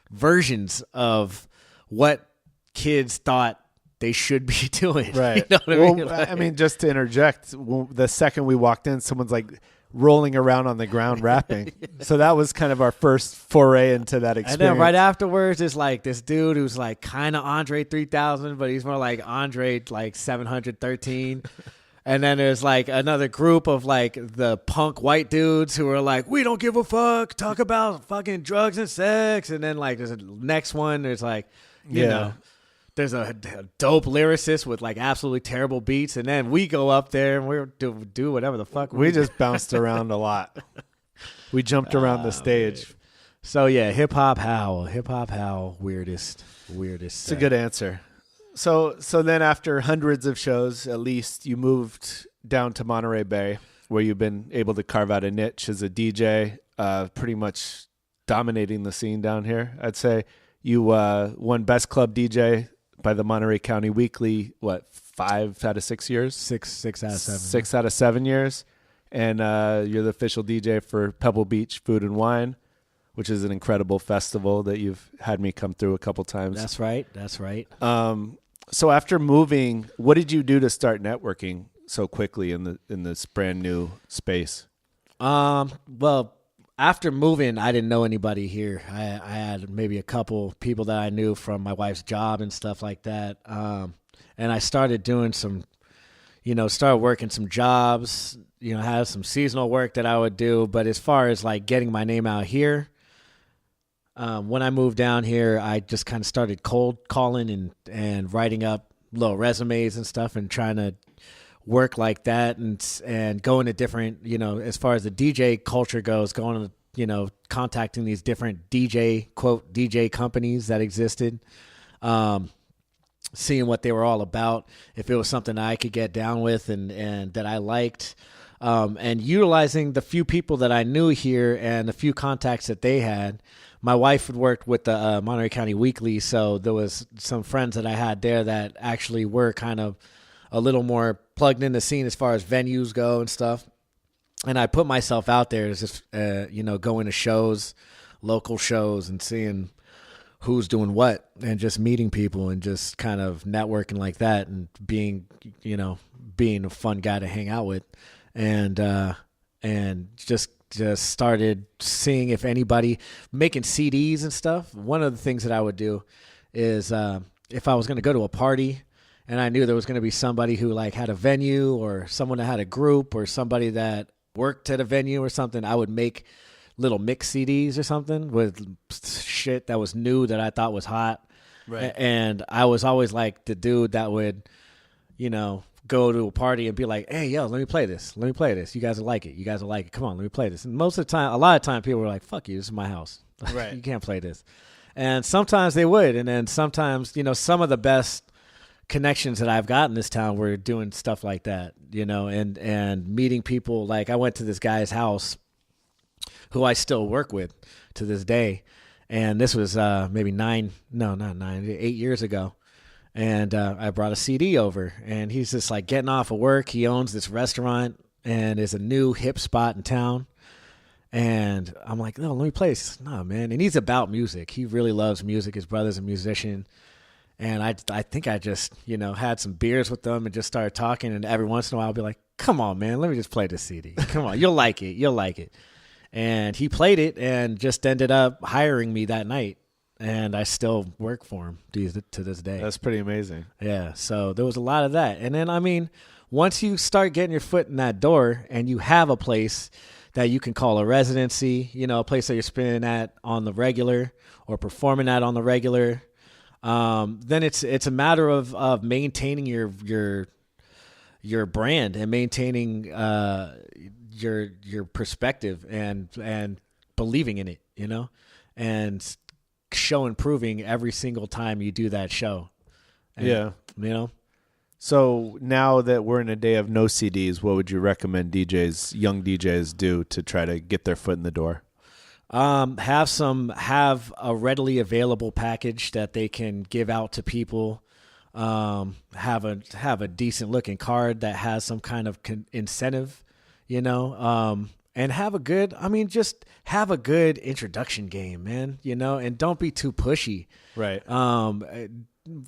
versions of what kids thought they should be doing. Right. You know what I mean? Like, just to interject, the second we walked in, someone's like rolling around on the ground rapping. So that was kind of our first foray into that experience. And then right afterwards, it's like this dude who's like kind of Andre 3000, but he's more like Andre like 713. And then there's like another group of like the punk white dudes who are like, we don't give a fuck, talk about fucking drugs and sex. And then like there's a next one, there's like, you know, there's a dope lyricist with like absolutely terrible beats. And then we go up there and we do whatever the fuck. We just bounced around a lot. We jumped around the stage. Man. So yeah, hip hop howl, weirdest. It's a good answer. So then after hundreds of shows, at least, you moved down to Monterey Bay, where you've been able to carve out a niche as a DJ, pretty much dominating the scene down here. I'd say you won Best Club DJ by the Monterey County Weekly, 5 out of 6 years? 6 out of 7. 6 out of 7 years. And you're the official DJ for Pebble Beach Food and Wine. which is an incredible festival that you've had me come through a couple times. That's right. That's right. So after moving, what did you do to start networking so quickly in this brand new space? Well, after moving, I didn't know anybody here. I had maybe a couple people that I knew from my wife's job and stuff like that. And I started doing started working some jobs, had some seasonal work that I would do. But as far as like getting my name out here, when I moved down here, I just kind of started cold calling and writing up little resumes and stuff and trying to work like that and going to different, as far as the DJ culture goes, going to, contacting these different DJ companies that existed, seeing what they were all about, if it was something I could get down with and that I liked, and utilizing the few people that I knew here and the few contacts that they had. My wife had worked with the Monterey County Weekly, so there was some friends that I had there that actually were kind of a little more plugged in the scene as far as venues go and stuff. And I put myself out there as just, going to shows, local shows, and seeing who's doing what, and just meeting people and just kind of networking like that, and being a fun guy to hang out with, and just started seeing if anybody making CDs and stuff. One of the things that I would do is if I was going to go to a party and I knew there was going to be somebody who like had a venue or someone that had a group or somebody that worked at a venue or something, I would make little mix CDs or something with shit that was new that I thought was hot. Right. And I was always like the dude that would, go to a party and be like, hey, yo, let me play this. You guys will like it. Come on, let me play this. And most of the time, a lot of time people were like, fuck you, this is my house. Right. You can't play this. And sometimes they would. And then sometimes, some of the best connections that I've got in this town were doing stuff like that, and meeting people. Like I went to this guy's house who I still work with to this day. And this was maybe 8 years ago. And I brought a CD over, and he's just like getting off of work. He owns this restaurant and is a new hip spot in town. And I'm like, no, let me play this. No, man. And he's about music. He really loves music. His brother's a musician. And I think I just, had some beers with them and just started talking. And every once in a while I'll be like, come on, man, let me just play this CD. Come on, you'll like it. And he played it and just ended up hiring me that night. And I still work for him to this day. That's pretty amazing. Yeah, so there was a lot of that. And then, once you start getting your foot in that door and you have a place that you can call a residency, a place that you're spinning at on the regular or performing at on the regular, then it's a matter of maintaining your brand and maintaining your perspective and believing in it, and show improving every single time you do that show. And, yeah. So now that we're in a day of no CDs, what would you recommend young DJs do to try to get their foot in the door? Have a readily available package that they can give out to people. Have a decent looking card that has some kind of incentive, and have a good, just have a good introduction game, man, and don't be too pushy. Right.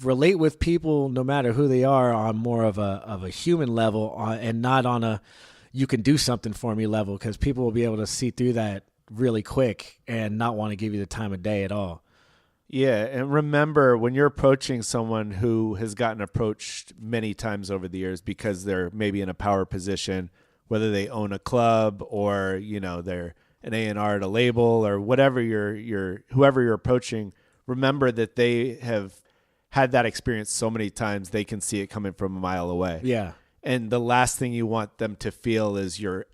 Relate with people no matter who they are on more of a human level, and not on a you can do something for me level, because people will be able to see through that really quick and not want to give you the time of day at all. Yeah, and remember, when you're approaching someone who has gotten approached many times over the years because they're maybe in a power position, whether they own a club or, they're an A&R at a label or whatever whoever you're approaching, remember that they have had that experience so many times they can see it coming from a mile away. Yeah. And the last thing you want them to feel is you're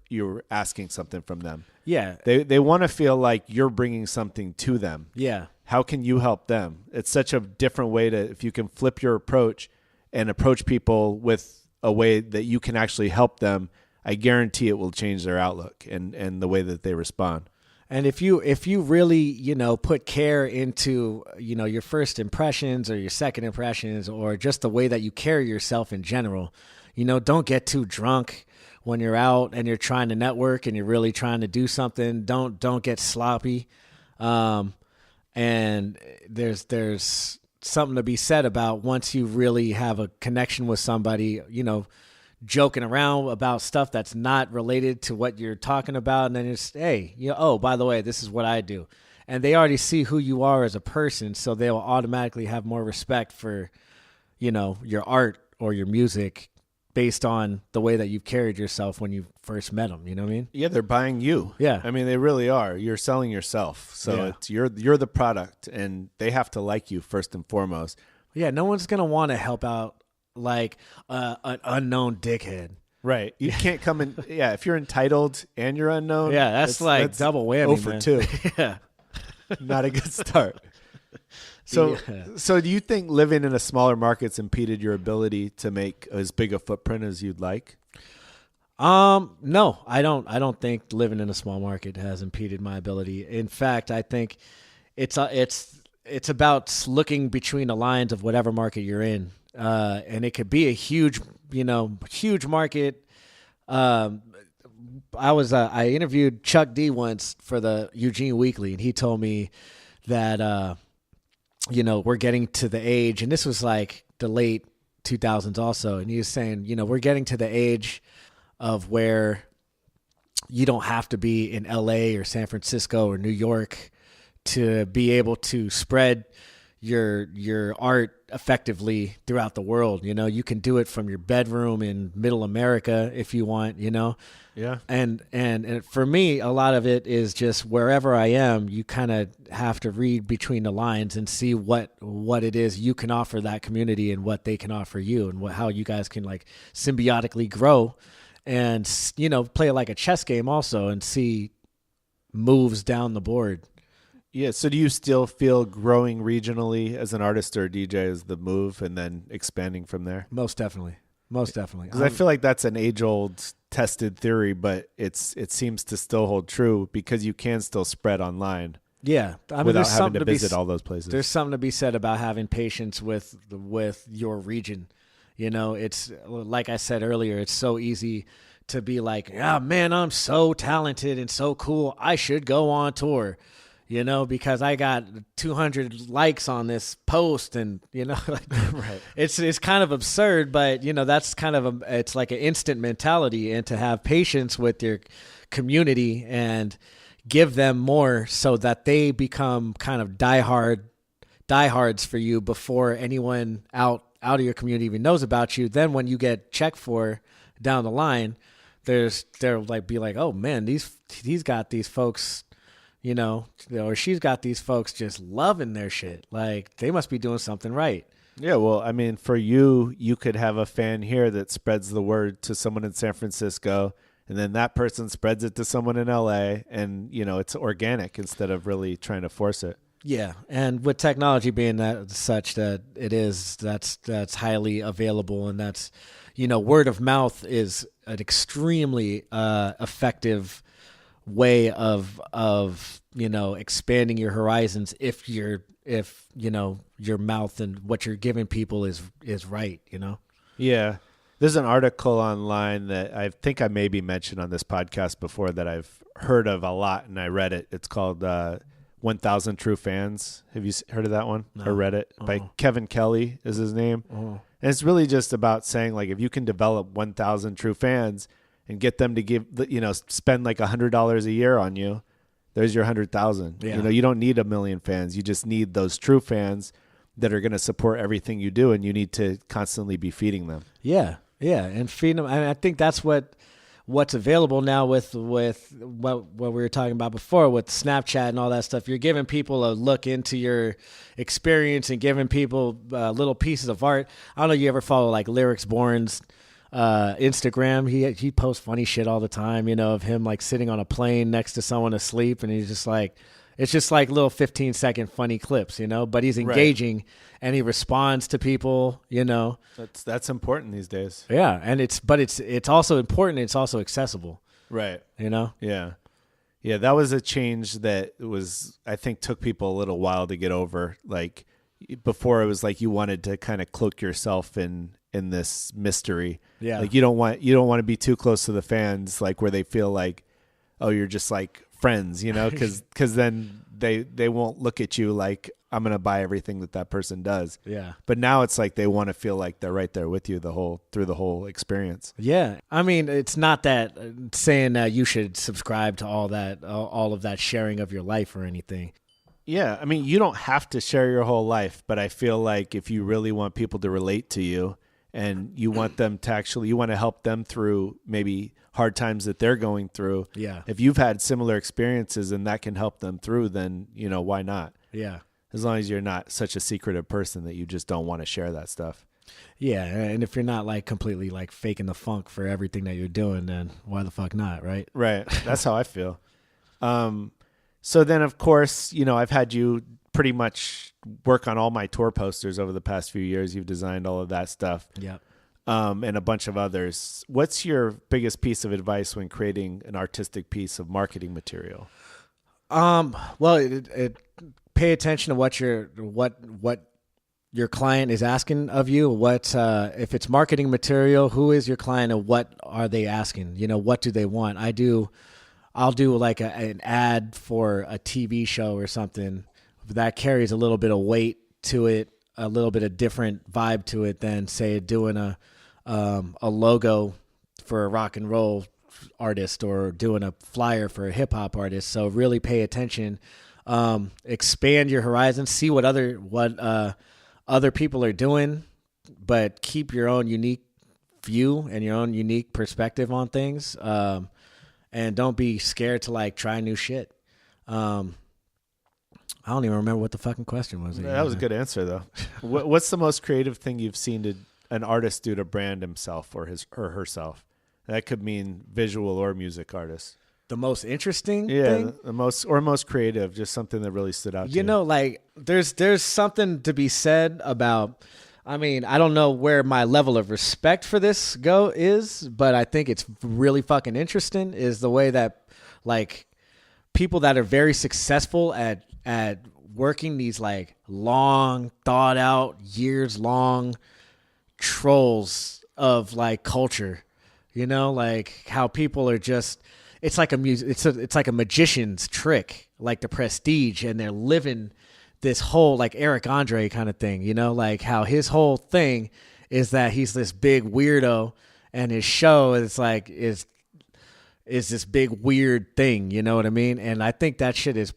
asking something from them. Yeah. They want to feel like you're bringing something to them. Yeah. How can you help them? It's such a different way if you can flip your approach and approach people with a way that you can actually help them, I guarantee it will change their outlook and the way that they respond. And if you really, put care into, your first impressions or your second impressions, or just the way that you carry yourself in general, don't get too drunk when you're out and you're trying to network and you're really trying to do something. Don't get sloppy. And there's something to be said about once you really have a connection with somebody, joking around about stuff that's not related to what you're talking about. And then it's, hey, oh, by the way, this is what I do. And they already see who you are as a person. So they'll automatically have more respect for, your art or your music based on the way that you've carried yourself when you first met them. You know what I mean? Yeah, they're buying you. Yeah. I mean, they really are. You're selling yourself. So it's you're the product, and they have to like you first and foremost. Yeah, no one's going to want to help out like an unknown dickhead. Right. You can't come in. Yeah, if you're entitled and you're unknown. Yeah, that's double whammy. 0 for man. 2. Yeah. Not a good start. So do you think living in a smaller market's impeded your ability to make as big a footprint as you'd like? No, I don't think living in a small market has impeded my ability. In fact, I think it's about looking between the lines of whatever market you're in. And it could be a huge market. I interviewed Chuck D once for the Eugene Weekly, and he told me that, we're getting to the age, and this was like the late 2000s also. And he was saying, we're getting to the age of where you don't have to be in LA or San Francisco or New York to be able to spread your art effectively throughout the world. You can do it from your bedroom in middle America if you want, Yeah. And for me, a lot of it is just wherever I am, you kind of have to read between the lines and see what it is you can offer that community and what they can offer you, and how you guys can like symbiotically grow and, play it like a chess game also and see moves down the board. Yeah. So do you still feel growing regionally as an artist or a DJ is the move, and then expanding from there? Most definitely. Because I feel like that's an age-old tested theory, but it seems to still hold true because you can still spread online. Yeah, I mean, without having to visit all those places. There's something to be said about having patience with your region. It's like I said earlier, it's so easy to be like, man, I'm so talented and so cool, I should go on tour. Because I got 200 likes on this post, and Right. It's kind of absurd, but that's kind of it's like an instant mentality, and to have patience with your community and give them more so that they become kind of diehards for you before anyone out of your community even knows about you. Then when you get checked for down the line, they'll like be like, oh man, he's got these folks. Or she's got these folks just loving their shit. Like, they must be doing something right. Yeah, well, I mean, for you could have a fan here that spreads the word to someone in San Francisco, and then that person spreads it to someone in LA, and, it's organic instead of really trying to force it. Yeah, and with technology being such that it is, that's highly available, and that's, word of mouth is an extremely effective way of expanding your horizons if your mouth and what you're giving people is right. Yeah, there's an article online that I think I maybe mentioned on this podcast before that I've heard of a lot, and I read it. It's called 1,000 True Fans. Have you heard of that one? No. Or read it? By Kevin Kelly is his name. And it's really just about saying, like, if you can develop 1,000 true fans and get them to spend like $100 a year on you, there's your 100,000. Yeah. You don't need 1 million fans. You just need those true fans that are going to support everything you do, and you need to constantly be feeding them. Yeah, and feeding them. I think that's what's available now with what we were talking about before with Snapchat and all that stuff. You're giving people a look into your experience and giving people little pieces of art. I don't know if you ever follow like Lyrics Born's Instagram. He posts funny shit all the time, of him like sitting on a plane next to someone asleep, and he's just like, it's just like little 15-second funny clips, but he's engaging and he responds to people, That's important these days. Yeah, and it's also important, it's also accessible. Right. Yeah. Yeah, that was a change that I think took people a little while to get over. Like before it was like you wanted to kind of cloak yourself in this mystery. Yeah. Like you don't want to be too close to the fans, like where they feel like, oh, you're just like friends, because then they won't look at you like I'm going to buy everything that person does. Yeah. But now it's like they want to feel like they're right there with you through the whole experience. Yeah. I mean, it's not that saying that you should subscribe to all of that sharing of your life or anything. Yeah. I mean, you don't have to share your whole life, but I feel like if you really want people to relate to you and you want them to you want to help them through maybe hard times that they're going through. Yeah. If you've had similar experiences and that can help them through, then, why not? Yeah. As long as you're not such a secretive person that you just don't want to share that stuff. Yeah, and if you're not like completely like faking the funk for everything that you're doing, then why the fuck not, right? Right. That's how I feel. So then, of course, I've had you pretty much work on all my tour posters over the past few years. You've designed all of that stuff. Yeah. And a bunch of others. What's your biggest piece of advice when creating an artistic piece of marketing material? Well, it pay attention to what your client is asking of you. What if it's marketing material? Who is your client, and what are they asking? What do they want? I'll do like an ad for a TV show or something that carries a little bit of weight to it, a little bit of different vibe to it than say doing a logo for a rock and roll artist or doing a flyer for a hip hop artist. So really pay attention. Expand your horizons, see what other people are doing, but keep your own unique view and your own unique perspective on things. And don't be scared to like try new shit. I don't even remember what the fucking question was. That was a good answer though. What's the most creative thing you've seen an artist do to brand himself or his or herself? That could mean visual or music artist. The most interesting thing? The most creative, just something that really stood out to you. Like there's something to be said about, I mean, I don't know where my level of respect for this is, but I think it's really fucking interesting is the way that like people that are very successful at working these like long thought out years long trolls of like culture, like how people are just, it's like it's like a magician's trick, like The Prestige, and they're living this whole like Eric Andre kind of thing, like how his whole thing is that he's this big weirdo and his show is like is this big weird thing, you know what I mean? And I think that shit is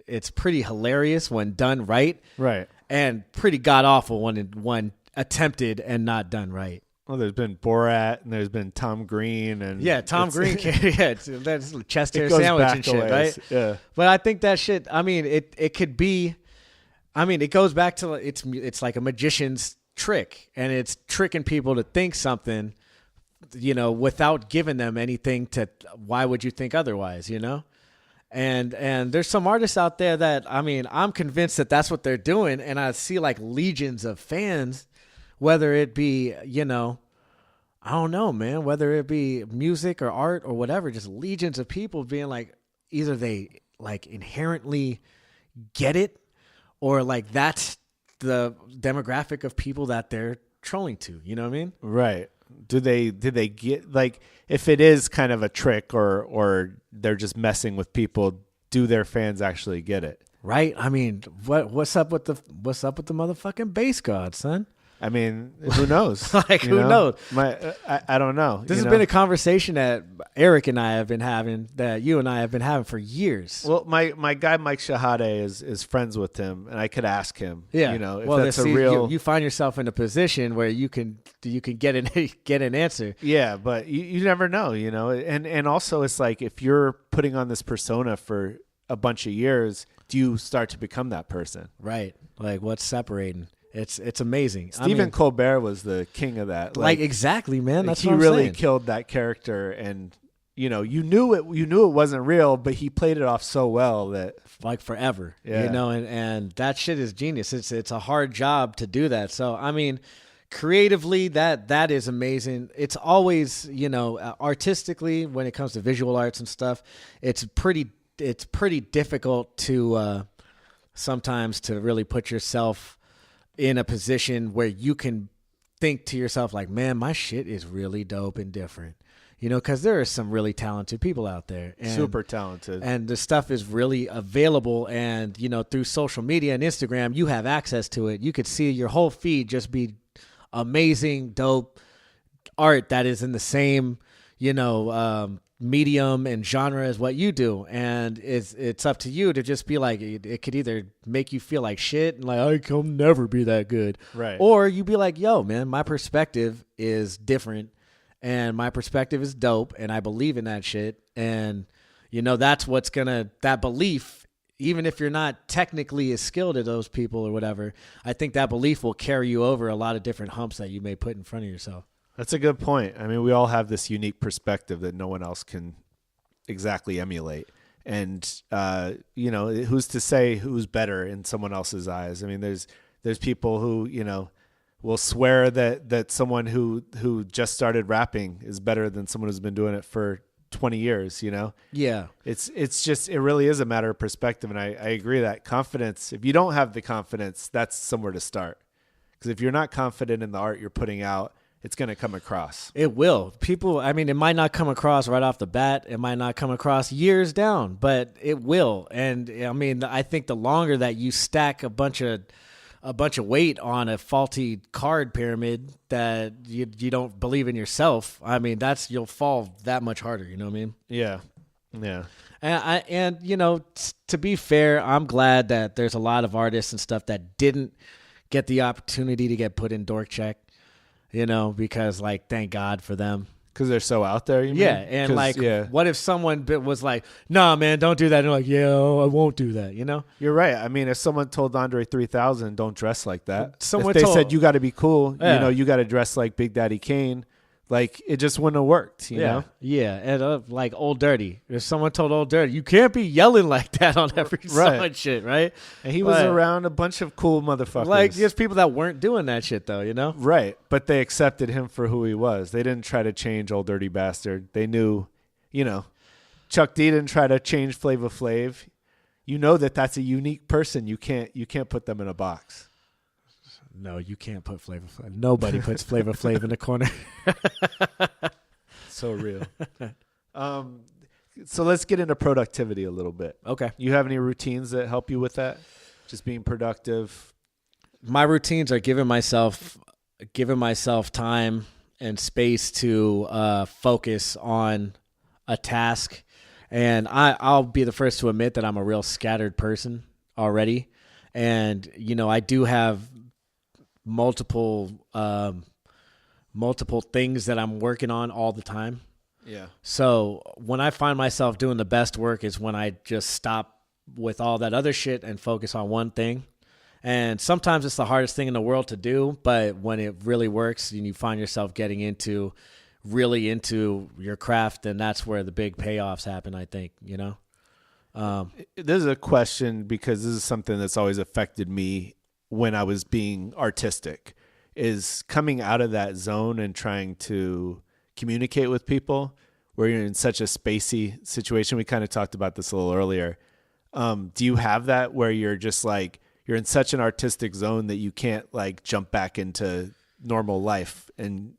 it's pretty hilarious when done right. Right. And pretty god awful when attempted and not done right. Well, there's been Borat and there's been Tom Green and Tom Green, that's chest hair sandwich and shit, right? Yeah, but I think that shit. I mean, it could be. I mean, it goes back to it's like a magician's trick, and it's tricking people to think something, without giving them anything to. Why would you think otherwise? And there's some artists out there that I mean, I'm convinced that that's what they're doing, and I see like legions of fans. Whether it be, I don't know, man, whether it be music or art or whatever, just legions of people being like, either they like inherently get it or like that's the demographic of people that they're trolling to. You know what I mean? Right. Do they get like, if it is kind of a trick or they're just messing with people, do their fans actually get it? Right. I mean, what's up with the motherfucking bass god, son? I mean, who knows? Who knows? I don't know. This has been a conversation that Eric and I have been having, that you and I have been having for years. Well, my guy Mike Shahade is friends with him, and I could ask him. Yeah. If that's a real. You find yourself in a position where you can get an answer. Yeah, but you never know, and also it's like if you're putting on this persona for a bunch of years, do you start to become that person? Right. Like what's separating? It's amazing. Stephen Colbert was the king of that. Like exactly, man. That's he what I'm really saying. killed that character, and you knew it wasn't real, but he played it off so well that like forever. Yeah. And that shit is genius. It's a hard job to do that. So I mean, creatively that is amazing. It's always artistically when it comes to visual arts and stuff, it's pretty difficult to sometimes to really put yourself in a position where you can think to yourself like, man, my shit is really dope and different. because there are some really talented people out there. And, Super talented. And the stuff is really available. And, through social media and Instagram, you have access to it. You could see your whole feed just be amazing, dope art that is in the same, medium and genre as what you do. And it's up to you to just be like, it could either make you feel like shit and like, I can never be that good. Right. Or you be like, yo, man, my perspective is different. And my perspective is dope, and I believe in that shit. And, that's what's that belief, even if you're not technically as skilled as those people or whatever, I think that belief will carry you over a lot of different humps that you may put in front of yourself. That's a good point. I mean, we all have this unique perspective that no one else can exactly emulate. And, who's to say who's better in someone else's eyes? I mean, there's people who, will swear that someone who just started rapping is better than someone who's been doing it for 20 years, Yeah. It's just, it really is a matter of perspective. And I agree that confidence, if you don't have the confidence, that's somewhere to start. Because if you're not confident in the art you're putting out, it's going to come across. It will. People, it might not come across right off the bat. It might not come across years down, but it will. And I think the longer that you stack a bunch of weight on a faulty card pyramid that you don't believe in yourself, you'll fall that much harder. You know what I mean? Yeah. Yeah. And to be fair, I'm glad that there's a lot of artists and stuff that didn't get the opportunity to get put in dork check, because thank God for them. Because they're so out there, you mean? Yeah, and what if someone was like, nah, man, don't do that. And they're like, yeah, I won't do that, You're right. I mean, if someone told Andre 3000, don't dress like that. Someone if they said, you got to be cool, Yeah. you got to dress like Big Daddy Kane, it just wouldn't have worked, you know? Yeah, and like Old Dirty. If someone told Old Dirty, you can't be yelling like that on every song and shit, right? And he was around a bunch of cool motherfuckers. There's people that weren't doing that shit, though, Right, but they accepted him for who he was. They didn't try to change Old Dirty Bastard. They knew, Chuck D didn't try to change Flava Flav. That's a unique person. You can't put them in a box. No, you can't put Flava Flav. Nobody puts Flava Flav in the corner. So real. So let's get into productivity a little bit. Okay. You have any routines that help you with that? Just being productive? My routines are giving myself time and space to focus on a task. And I'll be the first to admit that I'm a real scattered person already. And, I do have multiple things that I'm working on all the time. Yeah. So when I find myself doing the best work is when I just stop with all that other shit and focus on one thing. And sometimes it's the hardest thing in the world to do, but when it really works and you find yourself getting really into your craft, then that's where the big payoffs happen, I think, This is a question because this is something that's always affected me when I was being artistic, is coming out of that zone and trying to communicate with people where you're in such a spacey situation. We kind of talked about this a little earlier. Do you have that where you're just you're in such an artistic zone that you can't jump back into normal life and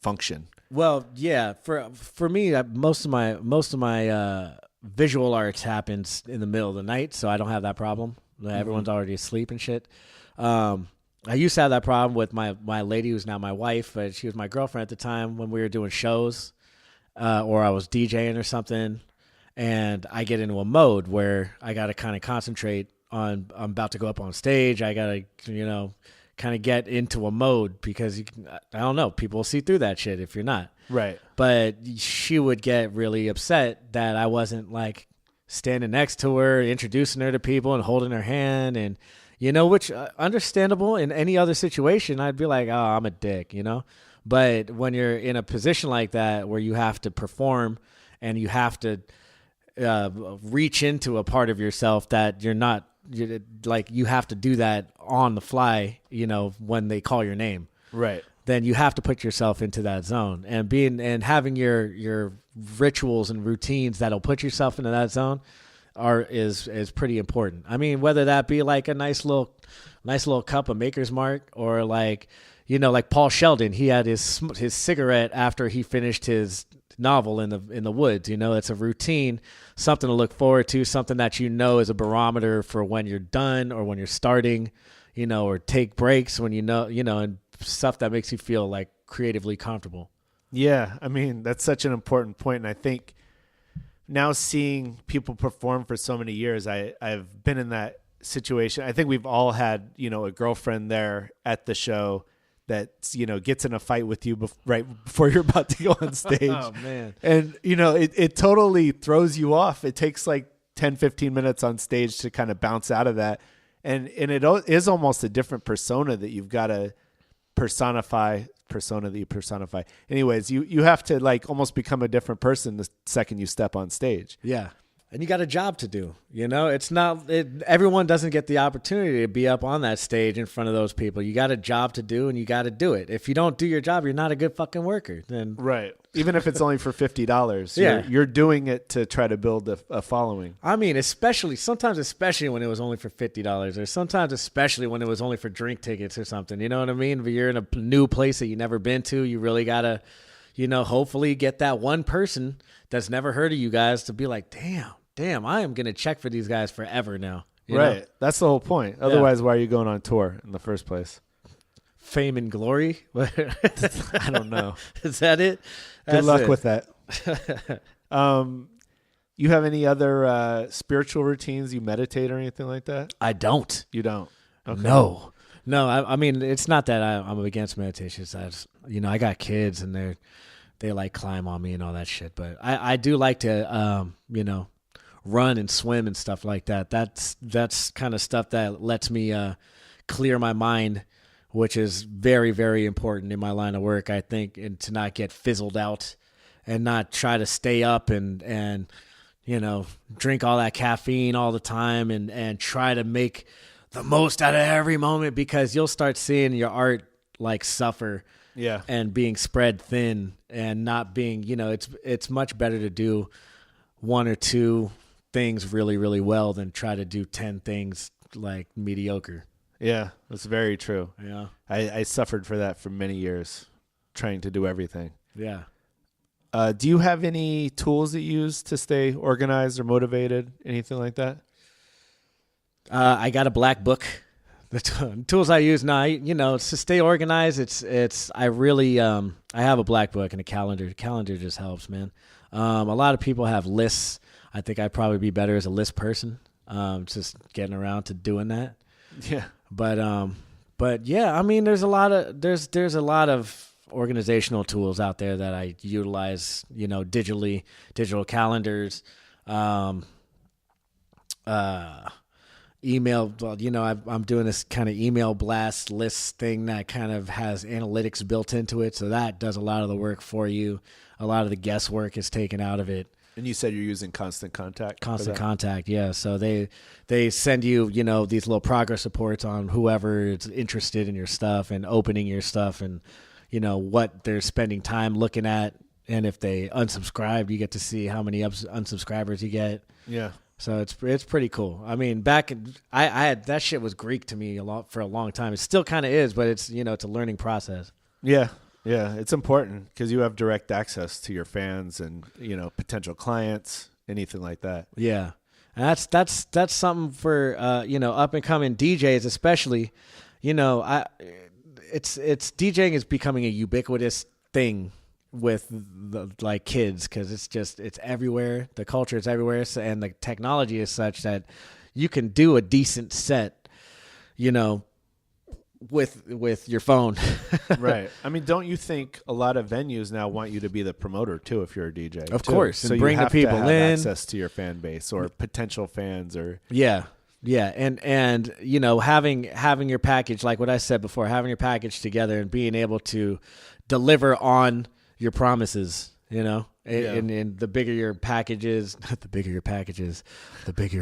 function? Well, yeah, for me, most of my visual arts happens in the middle of the night, so I don't have that problem. Everyone's already asleep and shit. I used to have that problem with my lady who's now my wife, but she was my girlfriend at the time when we were doing shows or I was DJing or something, and I get into a mode where I got to kind of concentrate on, I'm about to go up on stage. I got to, kind of get into a mode because I don't know, people will see through that shit if you're not. Right. But she would get really upset that I wasn't standing next to her, introducing her to people and holding her hand and, which understandable in any other situation, I'd be like, oh, I'm a dick, But when you're in a position like that where you have to perform and you have to reach into a part of yourself that you're not, you have to do that on the fly, when they call your name. Right. Then you have to put yourself into that zone and having your rituals and routines that'll put yourself into that zone is pretty important. I mean, whether that be a nice little cup of Maker's Mark or like Paul Sheldon, he had his cigarette after he finished his novel in the woods. It's a routine, something to look forward to, something that is a barometer for when you're done or when you're starting, or take breaks when and stuff that makes you feel like creatively comfortable. Yeah, I mean, that's such an important point, and I think now seeing people perform for so many years, I've been in that situation. I think we've all had, a girlfriend there at the show that, gets in a fight with you right before you're about to go on stage. Oh, man. And, it totally throws you off. It takes like 10, 15 minutes on stage to kind of bounce out of that. And it is almost a different persona that you've got to personify. Anyways, you have to like almost become a different person the second you step on stage. Yeah. And you got a job to do, it's not, everyone doesn't get the opportunity to be up on that stage in front of those people. You got a job to do and you got to do it. If you don't do your job, you're not a good fucking worker. Then right. Even if it's only for $50, yeah. you're doing it to try to build a following. I mean, sometimes especially when it was only for $50 or sometimes especially when it was only for drink tickets or something, you know what I mean? But you're in a new place that you've never been to. You really got to, hopefully get that one person that's never heard of you guys to be like, damn, I am going to check for these guys forever now. Right. That's the whole point. Otherwise, why are you going on tour in the first place? Fame and glory? I don't know. Is that it? Good luck with that. You have any other spiritual routines? You meditate or anything like that? I don't. You don't? Okay. No. I mean, it's not that I'm against meditation. It's I got kids and they like climb on me and all that shit. But I do like to, run and swim and stuff like that. That's kind of stuff that lets me clear my mind, which is very, very important in my line of work, I think, and to not get fizzled out and not try to stay up and drink all that caffeine all the time and try to make the most out of every moment, because you'll start seeing your art like suffer and being spread thin and not being, it's much better to do one or two things really, really well than try to do 10 things like mediocre. Yeah, that's very true. Yeah. I suffered for that for many years, trying to do everything. Yeah. Do you have any tools that you use to stay organized or motivated? Anything like that? I got a black book. The tools I use now, to stay organized. I really, I have a black book and a calendar. The calendar just helps, man. A lot of people have lists. I think I'd probably be better as a list person. Just getting around to doing that. Yeah. But yeah, I mean, there's a lot of organizational tools out there that I utilize, digitally, digital calendars, email. I'm doing this kind of email blast list thing that kind of has analytics built into it. So that does a lot of the work for you. A lot of the guesswork is taken out of it. And you said you're using Constant Contact? Constant Contact, yeah. So they send you, these little progress reports on whoever is interested in your stuff and opening your stuff and, what they're spending time looking at. And if they unsubscribe, you get to see how many unsubscribers you get. Yeah. So it's pretty cool. I mean, I had that shit was Greek to me for a long time. It still kind of is, but it's, it's a learning process. Yeah. Yeah, it's important because you have direct access to your fans and, potential clients, anything like that. Yeah. And that's something for, up and coming DJs, especially, it's DJing is becoming a ubiquitous thing with the kids, because it's everywhere. The culture is everywhere. And the technology is such that you can do a decent set, with your phone. Right. I mean, don't you think a lot of venues now want you to be the promoter too if you're a DJ? Of course. So and bring you have the people to have in. access to your fan base or potential fans or Yeah. And having your package, like what I said before, having your package together and being able to deliver on your promises, and the bigger your package is, the bigger your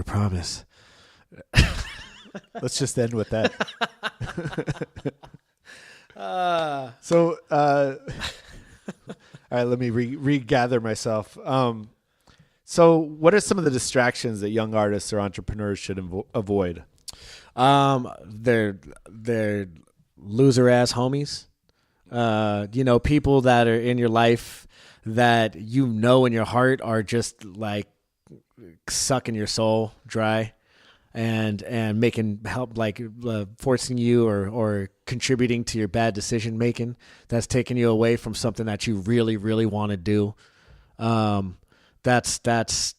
promise. Let's just end with that. All right, let me regather myself. So what are some of the distractions that young artists or entrepreneurs should avoid? They're loser ass homies. People that are in your life that you know in your heart are just like sucking your soul dry and making help, like forcing you or contributing to your bad decision making, that's taking you away from something that you really, really want to do. That's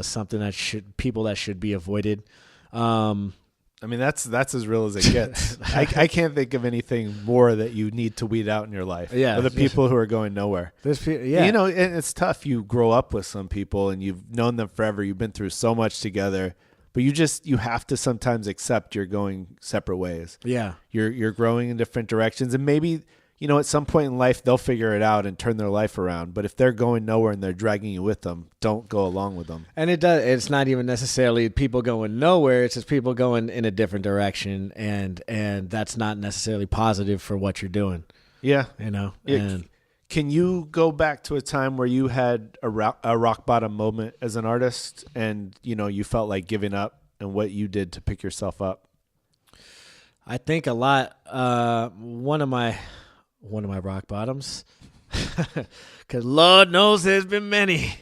something that people that should be avoided. I mean, that's as real as it gets. I can't think of anything more that you need to weed out in your life. Yeah. Are the people who are going nowhere. Yeah. You know, and it's tough. You grow up with some people and you've known them forever. You've been through so much together, but you have to sometimes accept you're going separate ways. Yeah. You're growing in different directions, and maybe, you know, at some point in life they'll figure it out and turn their life around. But if they're going nowhere and they're dragging you with them, don't go along with them. And it's not even necessarily people going nowhere. It's just people going in a different direction, and that's not necessarily positive for what you're doing. Yeah. You know. Can you go back to a time where you had a rock bottom moment as an artist, and you know you felt like giving up, and what you did to pick yourself up? I think a lot. One of my rock bottoms, because Lord knows there's been many.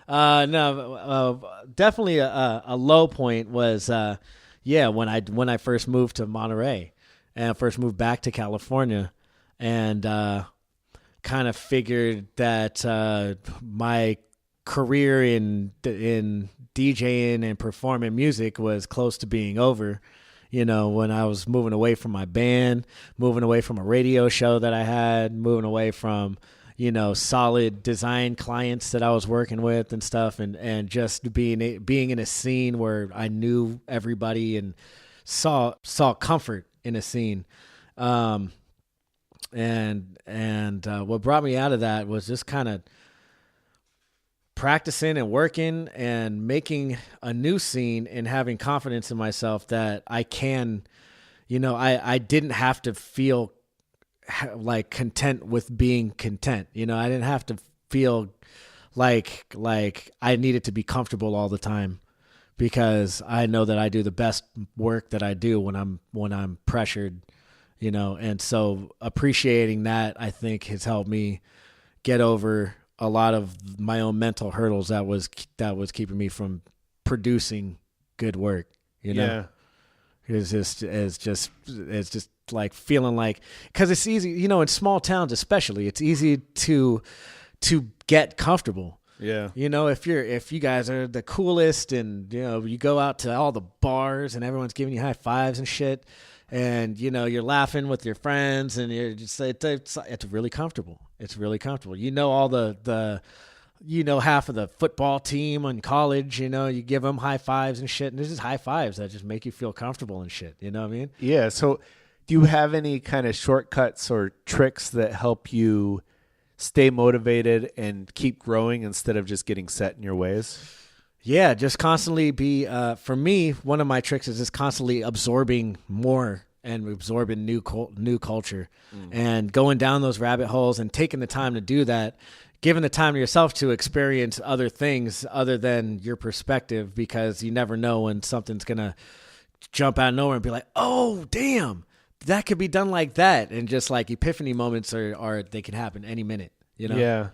Definitely a low point was when I first moved to Monterey and first moved back to California, and kind of figured that my career in DJing and performing music was close to being over. You know, when I was moving away from my band, moving away from a radio show that I had, moving away from, you know, solid design clients that I was working with and stuff, and just being in a scene where I knew everybody and saw comfort in a scene. And what brought me out of that was just kind of practicing and working and making a new scene and having confidence in myself that I can, you know, I didn't have to feel like content with being content. You know, I didn't have to feel like I needed to be comfortable all the time, because I know that I do the best work that I do when I'm pressured, you know. And so appreciating that, I think, has helped me get over a lot of my own mental hurdles that was keeping me from producing good work, you know. Yeah. It's just like feeling like, because it's easy, you know, in small towns especially, it's easy to get comfortable. Yeah. You know, if you guys are the coolest, and you know, you go out to all the bars and everyone's giving you high fives and shit, and you know, you're laughing with your friends, and you're just it's really comfortable. It's really comfortable. You know, all the you know, half of the football team in college, you know, you give them high fives and shit, and there's just high fives that just make you feel comfortable and shit. You know what I mean? Yeah. So do you have any kind of shortcuts or tricks that help you stay motivated and keep growing instead of just getting set in your ways? Yeah, just constantly be, for me, one of my tricks is just constantly absorbing more and absorbing new culture, and going down those rabbit holes and taking the time to do that, giving the time to yourself to experience other things other than your perspective, because you never know when something's going to jump out of nowhere and be like, oh, damn, that could be done like that. And just like epiphany moments are they can happen any minute, you know? Yeah.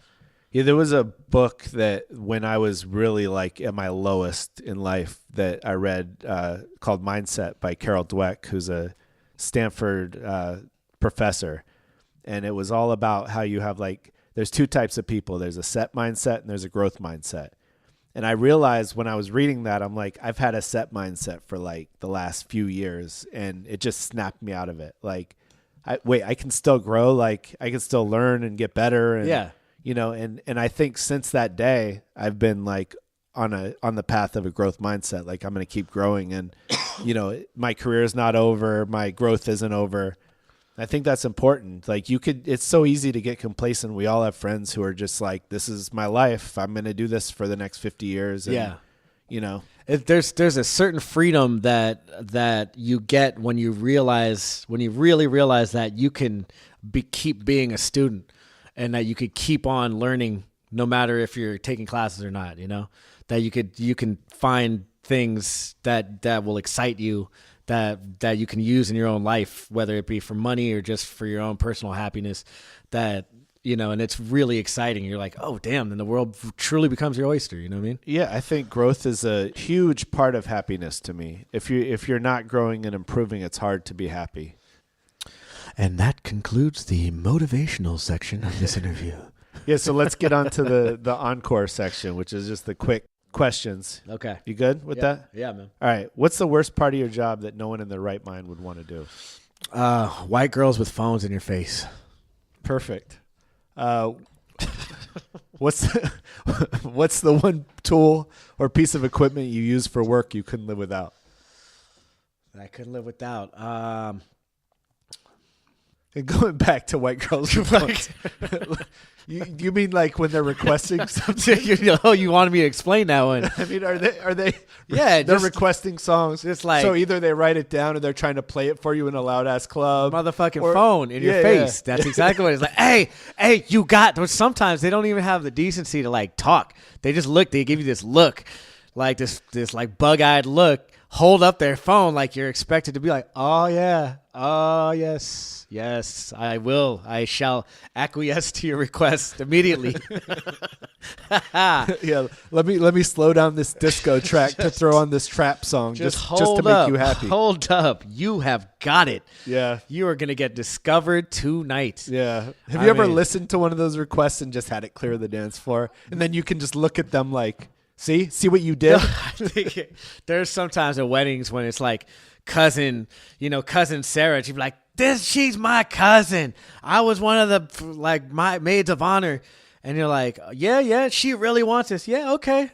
Yeah, there was a book that when I was really like at my lowest in life that I read called Mindset by Carol Dweck, who's a Stanford professor. And it was all about how you have like, there's two types of people. There's a set mindset and there's a growth mindset. And I realized when I was reading that, I'm like, I've had a set mindset for like the last few years, and it just snapped me out of it. Like, I can still grow. Like I can still learn and get better. And, Yeah. You know, and I think since that day, I've been like on the path of a growth mindset. Like I'm going to keep growing, and you know, my career is not over. My growth isn't over. I think that's important. Like it's so easy to get complacent. We all have friends who are just like, this is my life. I'm going to do this for the next 50 years. And, Yeah. You know, there's a certain freedom that you get when you really realize that you can keep being a student, and that you could keep on learning no matter if you're taking classes or not, you know, that you can find things that will excite you, that you can use in your own life, whether it be for money or just for your own personal happiness, that, and it's really exciting. You're like, oh, damn, then the world truly becomes your oyster. You know what I mean? Yeah, I think growth is a huge part of happiness to me. If you're not growing and improving, it's hard to be happy. And that concludes the motivational section of this interview. Yeah, so let's get on to the encore section, which is just the quick questions. Okay. You good with that? Yeah, man. All right. What's the worst part of your job that no one in their right mind would want to do? White girls with phones in your face. Perfect. What's the one tool or piece of equipment you use for work you couldn't live without? I couldn't live without. And going back to white girls with phones. You mean like when they're requesting something? You wanted me to explain that one. I mean, are they? Yeah, they're requesting songs. It's like, so either they write it down or they're trying to play it for you in a loud ass club. Motherfucking phone in your face. Yeah. That's exactly what it's like. Hey, you got. Sometimes they don't even have the decency to like talk. They just look. They give you this look, like this like bug eyed look. Hold up their phone like you're expected to be like, oh yeah, oh yes, I will. I shall acquiesce to your request immediately. Yeah, let me slow down this disco track to throw on this trap song just to make you happy. Hold up, you have got it. Yeah, you are gonna get discovered tonight. Yeah. Have you ever listened to one of those requests and just had it clear the dance floor, and then you can just look at them like, see what you did? There's sometimes at weddings when it's like cousin Sarah. She'd be like, she's my cousin. I was one of the my maids of honor. And you're like, yeah, she really wants this. Yeah, okay.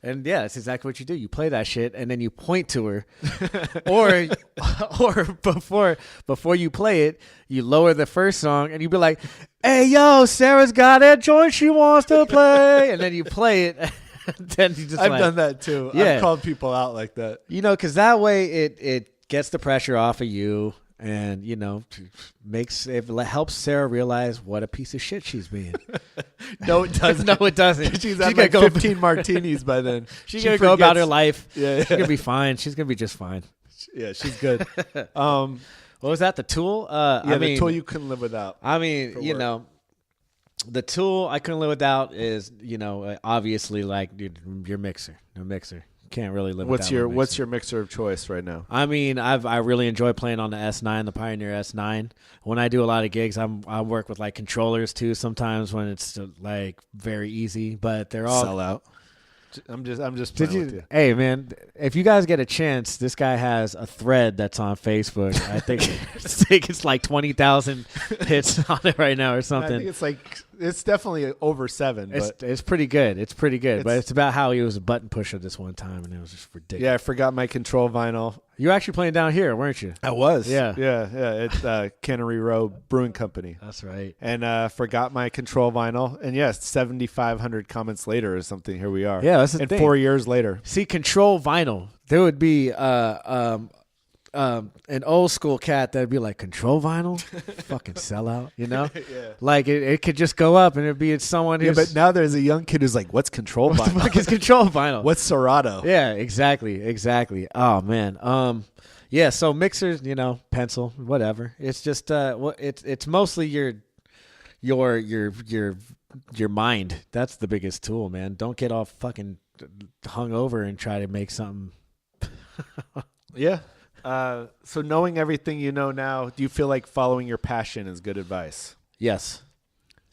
And yeah, that's exactly what you do. You play that shit and then you point to her. or before you play it, you lower the first song and you be like, hey, yo, Sarah's got that joint she wants to play. And then you play it. Then you just I've done that too. Yeah. I've called people out like that. Because that way it gets the pressure off of you and, helps Sarah realize what a piece of shit she's being. No, it doesn't. No, it doesn't. She's had like 15 martinis by then. She's going to go about her life. Yeah. She's going to be fine. She's going to be just fine. Yeah, she's good. What was that? The tool? The tool you couldn't live without. I mean, the tool I couldn't live without is, obviously like your mixer. No mixer. Can't really live without What's your mixer of choice right now? I mean, I really enjoy playing on the S9, the Pioneer S9. When I do a lot of gigs, I work with like controllers too sometimes when it's like very easy, but they're all sell out. I'm just playing with you. Hey man, if you guys get a chance, this guy has a thread that's on Facebook. I think it's like 20,000 hits on it right now or something. I think it's definitely over 7. It's pretty good. It's pretty good. But it's about how he was a button pusher this one time, and it was just ridiculous. Yeah, I forgot my control vinyl. You were actually playing down here, weren't you? I was. Yeah. It's Cannery Row Brewing Company. That's right. And forgot my control vinyl. And yes, 7,500 comments later or something. Here we are. Yeah, that's the thing. 4 years later. See, control vinyl. There would be an old school cat that'd be like, control vinyl? Fucking sellout, Yeah. Like it could just go up and it'd be someone who's... Yeah, but now there's a young kid who's like, what's control vinyl? What the fuck is control vinyl? What's Serato? Yeah, exactly. Oh, man. Yeah, so mixers, pencil, whatever. It's just it's mostly your mind. That's the biggest tool, man. Don't get all fucking hung over and try to make something. Yeah. So knowing everything you know now, do you feel like following your passion is good advice? Yes,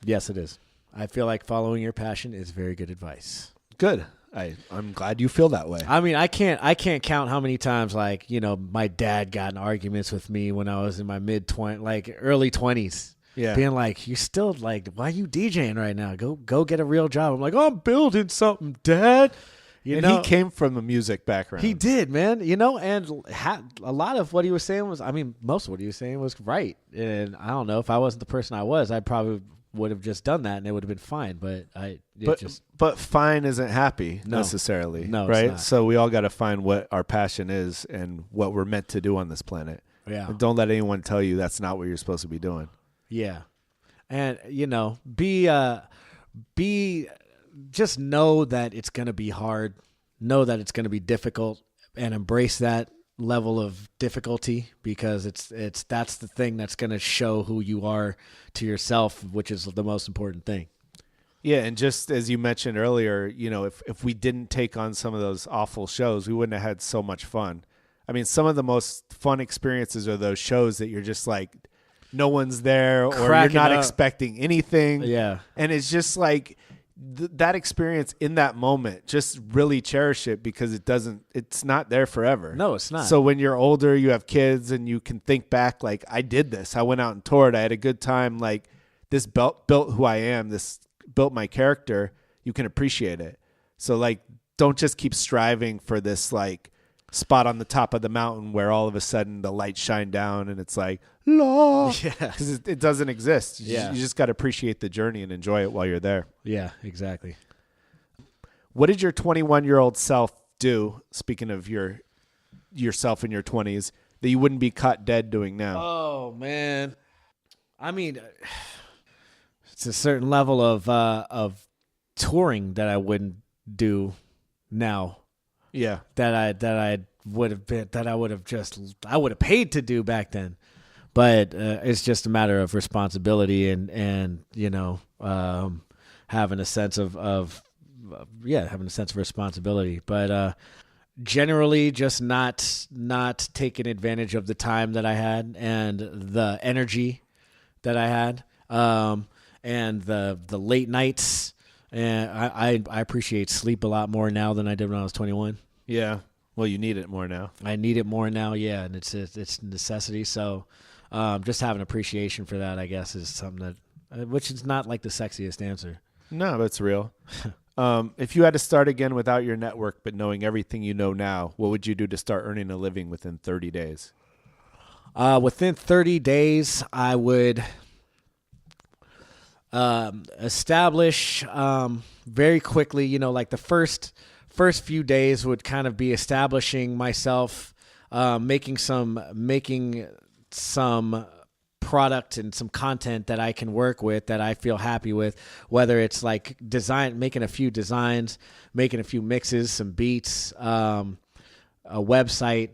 it is. I feel like following your passion is very good advice. Good. I'm glad you feel that way. I mean, I can't count how many times, like, my dad got in arguments with me when I was in my early 20s. Yeah. Being like, you're still like, why are you DJing right now? Go get a real job. I'm like, I'm building something, Dad. He came from a music background. He did, man. And a lot of what he was saying most of what he was saying was right. And I don't know, if I wasn't the person I was, I probably would have just done that and it would have been fine. But fine isn't happy necessarily. No, right? It's not. So we all got to find what our passion is and what we're meant to do on this planet. Yeah. And don't let anyone tell you that's not what you're supposed to be doing. Yeah. And, just know that it's going to be hard, know that it's going to be difficult, and embrace that, level of difficulty, because that's the thing that's going to show who you are to yourself, which is the most important thing. Yeah, and just as you mentioned earlier, if we didn't take on some of those awful shows, we wouldn't have had so much fun. I mean, some of the most fun experiences are those shows that you're just like, no one's there, or Cracking you're not up. expecting anything. Yeah. And it's just like that experience in that moment, just really cherish it, because it's not there forever. No, it's not. So when you're older, you have kids, and you can think back like, I did this. I went out and toured. I had a good time. Like, this built who I am. This built my character. You can appreciate it. So like, don't just keep striving for this like spot on the top of the mountain where all of a sudden the lights shine down and it's like, la, because it doesn't exist. You just got to appreciate the journey and enjoy it while you're there. Yeah, exactly. What did your 21-year-old self do, speaking of yourself in your 20s, that you wouldn't be caught dead doing now? Oh, man. I mean, it's a certain level of touring that I wouldn't do now. Yeah. I would have paid to do back then. But it's just a matter of responsibility and having a sense of responsibility. But generally just not taking advantage of the time that I had and the energy that I had, and the late nights. And I appreciate sleep a lot more now than I did when I was 21. Yeah. Well, you need it more now. I need it more now, yeah, and it's a necessity. So just having appreciation for that, I guess, is something that, which is not like the sexiest answer. No, that's real. If you had to start again without your network, but knowing everything you know now, what would you do to start earning a living within 30 days? Within 30 days, I would establish very quickly, like the first few days would kind of be establishing myself, making some product and some content that I can work with, that I feel happy with, whether it's like making a few designs, making a few mixes, some beats, a website,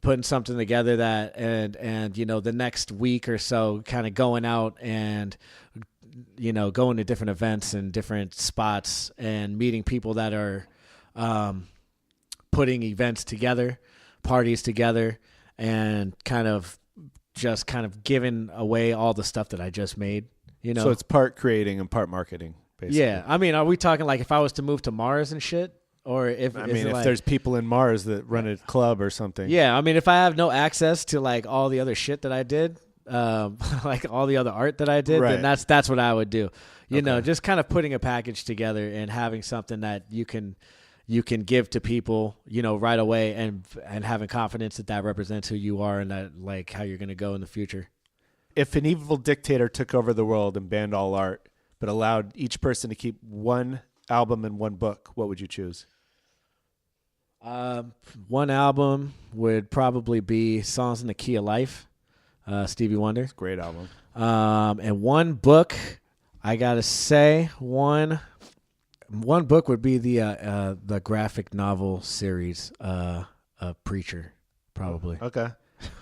putting something together that, and the next week or so kind of going out and going to different events and different spots and meeting people that are putting events together, parties together, and kind of giving away all the stuff that I just made. So it's part creating and part marketing, basically. Yeah, I mean, are we talking like if I was to move to Mars and shit, or if there's people in Mars that run a club or something? Yeah, I mean, if I have no access to like all the other shit that I did, like all the other art that I did, right, then that's what I would do. Just kind of putting a package together and having something that you can give to people, right away, and having confidence that represents who you are and that like how you're going to go in the future. If an evil dictator took over the world and banned all art, but allowed each person to keep one album and one book, what would you choose? One album would probably be Songs in the Key of Life, Stevie Wonder. It's a great album. And one book, I gotta say, one book would be the graphic novel series, Preacher, probably. Okay.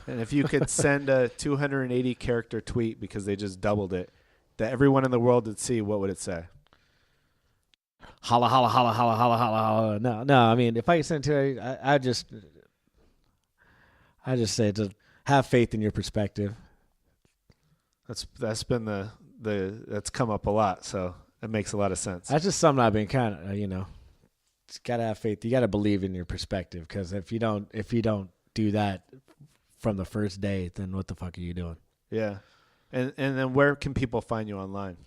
And if you could send a 280 character tweet, because they just doubled it, that everyone in the world would see, what would it say? Holla, holla, holla, holla, holla, holla, holla. No. I mean, if I could send it to her, I just say to have faith in your perspective. That's been that's come up a lot, so it makes a lot of sense. That's just something I've been kind of, it's gotta have faith. You gotta believe in your perspective, because if you don't do that from the first day, then what the fuck are you doing? Yeah. And then where can people find you online?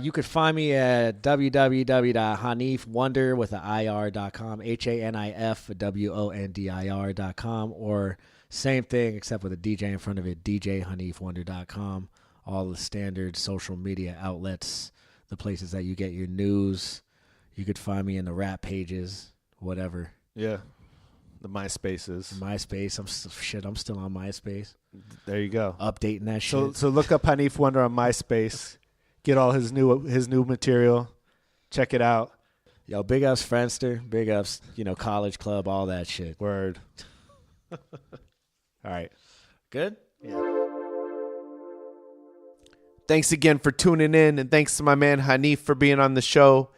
You could find me at www.hanifwondir with an IR.com, HANIFWONDIR.com, or same thing except with a DJ in front of it, DJHanifWondir.com. All the standard social media outlets, the places that you get your news. You could find me in the rap pages, whatever. Yeah. The MySpaces. MySpace. I'm still on MySpace. There you go. Updating that shit. So look up Hanif Wondir on MySpace. Get all his new material. Check it out. Yo, big ups Friendster. Big ups, College Club, all that shit. Word. All right. Good? Thanks again for tuning in, and thanks to my man Hanif for being on the show.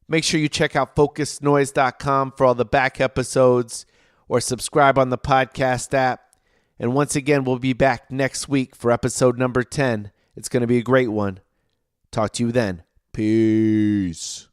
Make sure you check out FocusNoise.com for all the back episodes or subscribe on the podcast app. And once again, we'll be back next week for episode number 10. It's going to be a great one. Talk to you then. Peace.